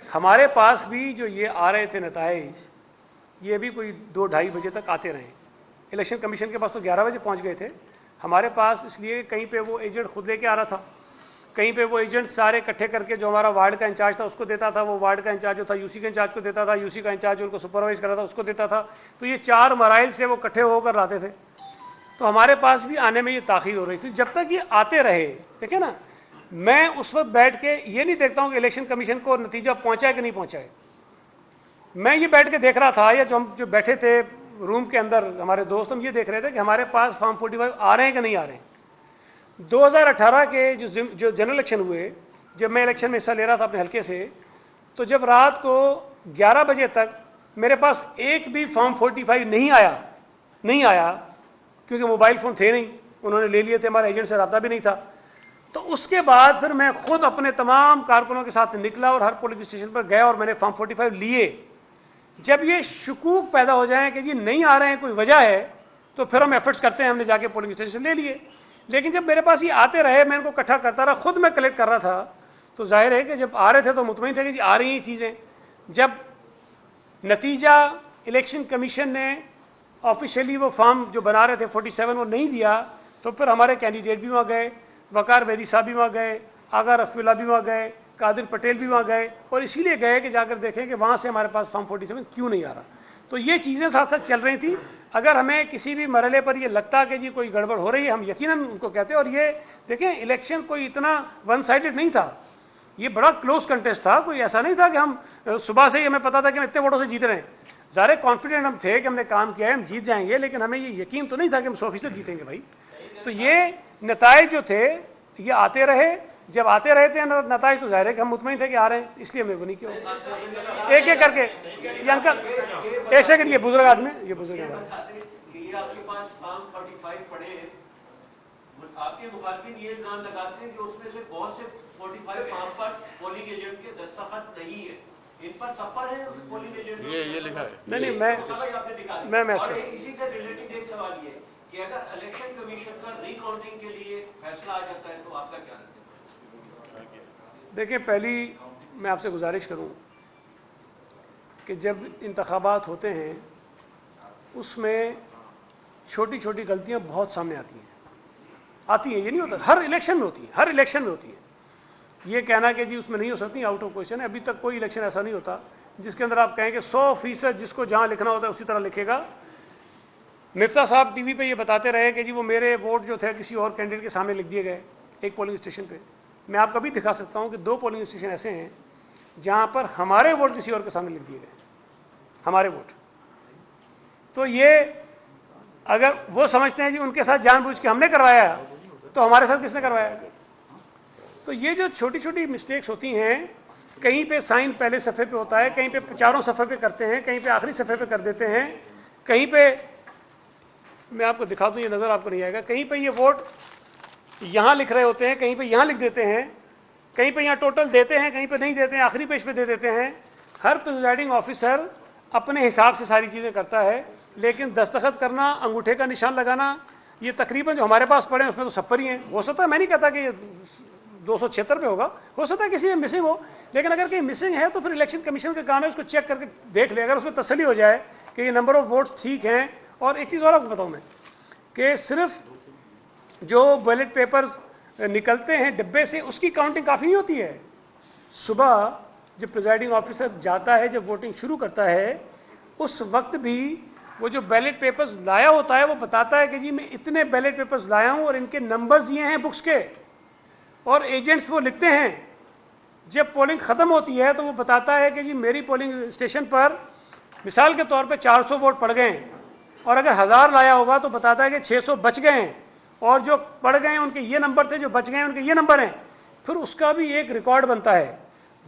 Speaker 1: हमारे पास भी जो ये आ रहे थे नताइज, ये भी कोई 2-2:30 बजे तक आते रहे। इलेक्शन कमीशन के पास तो 11 बजे पहुंच गए थे, हमारे पास इसलिए कहीं पे वो एजेंट खुद लेके आ रहा था, कहीं पे वो एजेंट सारे इकट्ठे करके जो हमारा वार्ड का इंचार्ज था उसको देता था, वो वार्ड का इंचार्ज जो था UC के इंचार्ज को देता था, UC का इंचार्ज उनको सुपरवाइज कर रहा था उसको देता था। तो ये 4 मराइल से वो इकट्ठे होकर लाते थे। तो हमारे पास भी आने में ये ताखीर हो रही थी। जब तक ये आते रहे, देखिए ना, मैं उस वक्त बैठ के ये नहीं देखता हूं कि इलेक्शन कमीशन को नतीजा पहुंचा है कि नहीं पहुंचा है। मैं ये बैठ के देख रहा था, या जो बैठे थे रूम के अंदर हमारे दोस्त, हम ये देख रहे थे कि हमारे पास फॉर्म 45 आ रहे हैं कि नहीं आ रहे हैं। 2018 के जो जनरल इलेक्शन हुए, जब मैं इलेक्शन में हिस्सा ले रहा था अपने हल्के से, तो जब रात को 11 बजे तक मेरे पास एक भी फॉर्म 45 नहीं आया, क्योंकि मोबाइल फोन थे नहीं, उन्होंने ले लिए थे, हमारे एजेंट से रब्ता भी नहीं था। तो उसके बाद फिर मैं खुद अपने तमाम कारकुनों के साथ निकला और हर पोलिंग स्टेशन पर गया और मैंने फॉर्म 45 लिए। जब ये शुकूक पैदा हो जाए कि जी नहीं आ रहे हैं, कोई वजह है, तो फिर हम एफर्ट्स करते हैं, हमने जाके पोलिंग स्टेशन ले लिए। लेकिन जब मेरे पास ये आते रहे, मैं इनको इकट्ठा करता रहा, खुद मैं कलेक्ट कर रहा था, तो जाहिर है कि जब आ रहे थे तो मुतमईन थे कि जी आ रही हैं चीज़ें। जब नतीजा इलेक्शन कमीशन ने ऑफिशियली वो फॉर्म जो बना रहे थे 47 वो नहीं दिया, तो फिर हमारे कैंडिडेट भी वहाँ गए, वकार बेदी साहब भी वहाँ गए, आगा रफीउल्लाह भी वहाँ गए, कादिर पटेल भी वहाँ गए, और इसीलिए गए कि जाकर देखें कि वहाँ से हमारे पास फॉर्म 47 क्यों नहीं आ रहा। तो ये चीज़ें साथ साथ चल रही थी। अगर हमें किसी भी मरहले पर ये लगता कि जी कोई गड़बड़ हो रही है, हम यकीनन उनको कहते हैं। और ये देखें, इलेक्शन कोई इतना वन साइडेड नहीं था, ये बड़ा क्लोज कंटेस्ट था। कोई ऐसा नहीं था कि हम सुबह से ही हमें पता था कि हम इतने वोटों से जीत रहे हैं। ज़ाहिर कॉन्फिडेंट हम थे कि हमने काम किया है, हम जीत जाएंगे, लेकिन हमें ये यकीन तो नहीं था कि हम 100% जीतेंगे भाई। तो ये नताइज जो थे ये आते रहे। जब आते रहे थे नताइज, तो जाहिर है कि हम मुतमईन थे कि आ रहे हैं, इसलिए हमने वो नहीं किया। एक एक करके ये अंकल, एक सेकंड, ये बुजुर्ग आदमी, ये बुजुर्ग
Speaker 8: ये आपके पास फॉर्म 45 पड़े हैं, आपके मुखालफिन ये इल्जाम लगाते हैं कि उसमें से बहुत से 45 फॉर्म पर पोलिंग एजेंट के दस्तखत नहीं है। इन पर सफर है उस पोलिंग एजेंट, ये लिखा है।
Speaker 1: नहीं, मैं
Speaker 8: इसी से रिलेटेड एक सवाल ये कि अगर इलेक्शन कमीशन का रिकाउंटिंग के लिए फैसला आ जाता है तो आपका क्या रहता है?
Speaker 1: देखिए, पहली मैं आपसे गुजारिश करूं कि जब इंतखाबात होते हैं उसमें छोटी छोटी गलतियां बहुत सामने आती हैं, ये नहीं होता, हर इलेक्शन में होती है। ये कहना कि जी उसमें नहीं हो सकती, आउट ऑफ क्वेश्चन है। अभी तक कोई इलेक्शन ऐसा नहीं होता जिसके अंदर आप कहें कि 100% जिसको जहां लिखना होता है उसी तरह लिखेगा। मिफ्ता साहब टीवी पे ये बताते रहे कि जी वो मेरे वोट जो थे किसी और कैंडिडेट के सामने लिख दिए गए एक पोलिंग स्टेशन पे। मैं आपको भी दिखा सकता हूं कि 2 पोलिंग स्टेशन ऐसे हैं जहां पर हमारे वोट किसी और के सामने लिख दिए गए, हमारे वोट। तो ये अगर वो समझते हैं जी उनके साथ जानबूझ के हमने करवाया, तो हमारे साथ किसने करवाया? तो ये जो छोटी छोटी मिस्टेक्स होती हैं, कहीं पे साइन पहले सफ़े पे होता है, कहीं पे चारों सफ़े पे करते हैं, कहीं पे आखिरी सफ़े पे कर देते हैं, कहीं पे मैं आपको दिखा दूं, ये नज़र आपको नहीं आएगा, कहीं पे ये वोट यहां लिख रहे होते हैं, कहीं पे यहां लिख देते हैं, कहीं पे यहां टोटल देते हैं, कहीं पे नहीं देते हैं, आखिरी पेज पे दे देते हैं। हर प्रिजाइडिंग ऑफिसर अपने हिसाब से सारी चीज़ें करता है, लेकिन दस्तखत करना, अंगूठे का निशान लगाना, ये तकरीबन जो हमारे पास पड़े हैं उसमें तो सब पर ही हैं। हो सकता है, मैं नहीं कहता कि 276 पे होगा, हो सकता है किसी में मिसिंग हो, लेकिन अगर कहीं मिसिंग है तो फिर इलेक्शन कमीशन का काम है उसको चेक करके देख ले। अगर उसमें तसल्ली हो जाए कि ये नंबर ऑफ वोट्स ठीक हैं। और एक चीज़ और आपको बताऊं मैं कि सिर्फ जो बैलेट पेपर्स निकलते हैं डिब्बे से उसकी काउंटिंग काफ़ी नहीं होती है। सुबह जब प्रिजाइडिंग ऑफिसर जाता है, जब वोटिंग शुरू करता है, उस वक्त भी वो जो बैलेट पेपर्स लाया होता है वो बताता है कि जी मैं इतने बैलेट पेपर्स लाया हूं और इनके नंबर्स ये हैं बुक्स के, और एजेंट्स वो लिखते हैं। जब पोलिंग खत्म होती है तो वो बताता है कि जी मेरी पोलिंग स्टेशन पर मिसाल के तौर पे 400 वोट पड़ गए, और अगर 1000 लाया होगा तो बताता है कि 600 बच गए, और जो पड़ गए उनके ये नंबर थे, जो बच गए उनके ये नंबर हैं। फिर उसका भी एक रिकॉर्ड बनता है,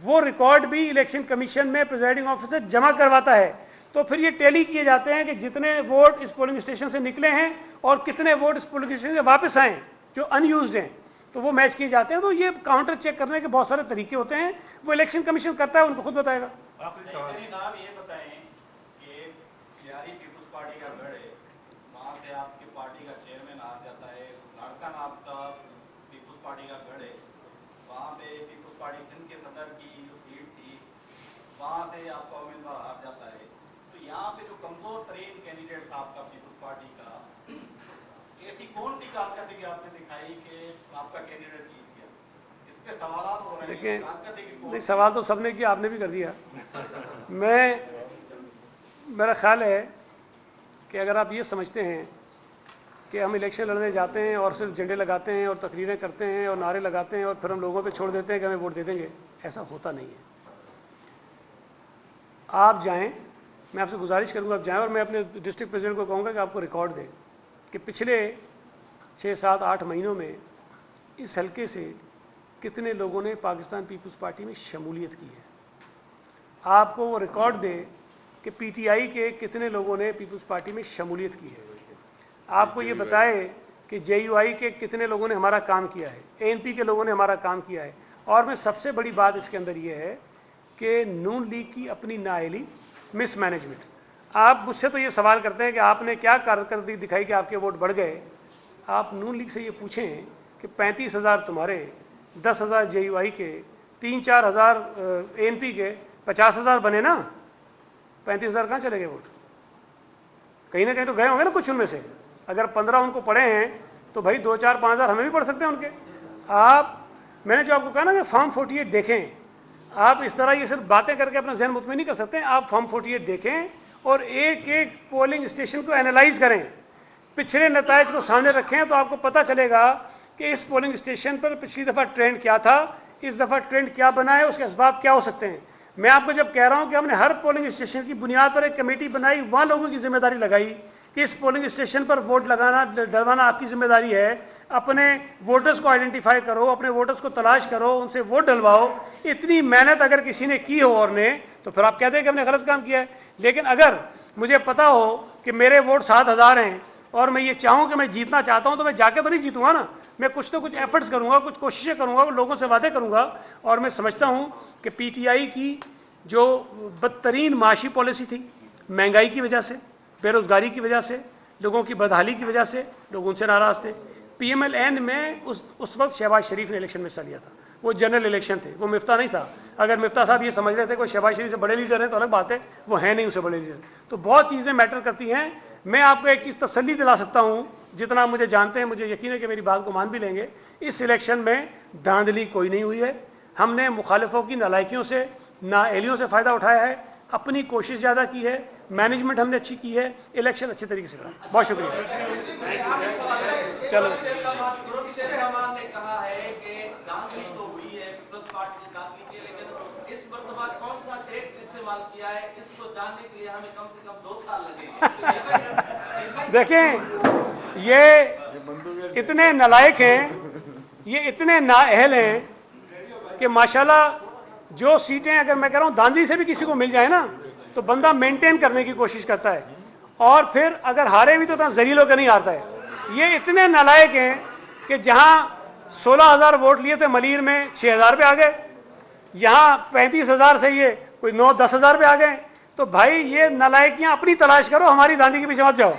Speaker 1: वो रिकॉर्ड भी इलेक्शन कमीशन में प्रिजाइडिंग ऑफिसर जमा करवाता है। तो फिर ये टैली किए जाते हैं कि जितने वोट इस पोलिंग स्टेशन से निकले हैं और कितने वोट इस पोलिंग स्टेशन से वापस आए जो अनयूज्ड हैं, तो वो मैच किए जाते हैं। तो ये काउंटर चेक करने के बहुत सारे तरीके होते हैं, वो इलेक्शन कमीशन करता है, उनको खुद बताएगा।
Speaker 6: साहब ये बताएं कि यारी पीपुल्स पार्टी का गढ़ है, वहां से आपकी पार्टी का चेयरमैन आ जाता है, लाड़कान आपका पीपुल्स पार्टी का गढ़ है, वहां पे पीपुल्स पार्टी सिंध के सदर की जो सीट थी वहां से आपका उम्मीदवार हार जाता है। तो यहाँ पे जो कमजोर तरीन कैंडिडेट था आपका पीपुल्स पार्टी का, ऐसी कौन सी कारकर्दगी आपने दिखाई कि आपका कैंडिडेट जीत गया? इस पे सवाल हो रहे हैं।
Speaker 1: देखिए, सवाल तो सबने किया, आपने भी कर दिया। मेरा ख्याल है कि अगर आप ये समझते हैं कि हम इलेक्शन लड़ने जाते हैं और सिर्फ झंडे लगाते हैं और तकरीरें करते हैं और नारे लगाते हैं और फिर हम लोगों पे छोड़ देते हैं कि हमें वोट दे देंगे। ऐसा होता नहीं है। आप जाएं, मैं आपसे गुजारिश करूंगा आप जाएं, और मैं अपने डिस्ट्रिक्ट प्रेसिडेंट को कहूंगा कि आपको रिकॉर्ड दें कि पिछले 6, 7, 8 महीनों में इस हल्के से कितने लोगों ने पाकिस्तान पीपल्स पार्टी में शमूलियत की है। आपको वो रिकॉर्ड दे कि पीटीआई के कितने लोगों ने पीपल्स पार्टी में शमूलियत की है। आपको ये बताए कि जेयूआई के कितने लोगों ने हमारा काम किया है, एएनपी के लोगों ने हमारा काम किया है। और मैं सबसे बड़ी बात इसके अंदर ये है कि नून लीग की अपनी नाअहली, मिसमैनेजमेंट। आप मुझसे तो ये सवाल करते हैं कि आपने क्या कारकर्दगी दिखाई कि आपके वोट बढ़ गए। आप नून लीग से ये पूछें कि 35,000 तुम्हारे, 10,000 जेयूआई के, 3-4 हज़ार एएनपी के, 50,000 बने ना। 35,000 कहाँ चले गए वोट? कहीं ना कहीं तो गए होंगे ना कुछ उनमें से। अगर 15 उनको पड़े हैं तो भाई 2-4-5,000 हमें भी पड़ सकते हैं उनके। मैंने जो आपको कहा ना कि फॉर्म 48 देखें, आप इस तरह ये सिर्फ बातें करके अपना जहन मुतमईन नहीं कर सकते। आप फॉर्म 48 देखें और एक एक पोलिंग स्टेशन को एनालाइज करें, पिछले नताइज को सामने रखें, तो आपको पता चलेगा कि इस पोलिंग स्टेशन पर पिछली दफा ट्रेंड क्या था, इस दफा ट्रेंड क्या बना है, उसके असबाब क्या हो सकते हैं। मैं आपको जब कह रहा हूं कि हमने हर पोलिंग स्टेशन की बुनियाद पर एक कमेटी बनाई, वहां लोगों की जिम्मेदारी लगाई कि इस पोलिंग स्टेशन पर वोट लगाना, डलवाना आपकी जिम्मेदारी है। अपने वोटर्स को आइडेंटिफाई करो, अपने वोटर्स को तलाश करो, उनसे वोट डलवाओ। इतनी मेहनत अगर किसी ने की हो और ने, तो फिर आप कहते हैं कि हमने गलत काम किया है। लेकिन अगर मुझे पता हो कि मेरे वोट 7,000 हैं और मैं ये चाहूं कि मैं जीतना चाहता हूं, तो मैं जाके तो नहीं जीतूंगा ना। मैं कुछ तो कुछ एफर्ट्स करूंगा, कुछ कोशिशें करूंगा, लोगों से वादे करूंगा। और मैं समझता हूं कि पीटीआई की जो बदतरीन माशी पॉलिसी थी, महंगाई की वजह से, बेरोजगारी की वजह से, लोगों की बदहाली की वजह से लोग उनसे नाराज थे। पीएमएलएन में उस वक्त शहबाज शरीफ ने इलेक्शन में हिस्सा लिया था। वो जनरल इलेक्शन थे, वो मिफ्ता नहीं था। अगर मिफ्ता साहब ये समझ रहे थे कोई शहबाज शरीफ से बड़े लीडर हैं तो अलग बात है, वो है नहीं उससे बड़े लीडर। तो बहुत चीजें मैटर करती हैं। मैं आपको एक चीज तसल्ली दिला सकता हूं, जितना आप मुझे जानते हैं, मुझे यकीन है कि मेरी बात को मान भी लेंगे, इस इलेक्शन में धांधली कोई नहीं हुई है। हमने मुखालिफों की नालायकियों से, नाअहलियों से फायदा उठाया है, अपनी कोशिश ज्यादा की है, मैनेजमेंट हमने अच्छी की है, इलेक्शन अच्छे तरीके से करा। बहुत शुक्रिया। चलो,
Speaker 6: ने कहा है कि धांधली तो हुई है, पीपल्स पार्टी ने धांधली की, लेकिन इस मर्तबा कौन सा टेक्ट इस्तेमाल किया है, इसको जानने के लिए हमें कम से कम 2 साल लगेंगे।
Speaker 1: देखें, ये इतने नालायक हैं, ये इतने नाअहल हैं कि माशाल्लाह जो सीटें, अगर मैं कह रहा हूं धांधली से भी किसी को मिल जाए ना, तो बंदा मेंटेन करने की कोशिश करता है, और फिर अगर हारे भी तो इतना जलील होकर नहीं हारता है। ये इतने नालायक हैं कि जहां 16,000 वोट लिए थे मलीर में 6,000 पे आ गए, यहां 35,000 से ये कोई 9-10,000 पे आ गए। तो भाई ये नालायकियां अपनी तलाश करो, हमारी धांधली के पीछे मत जाओ।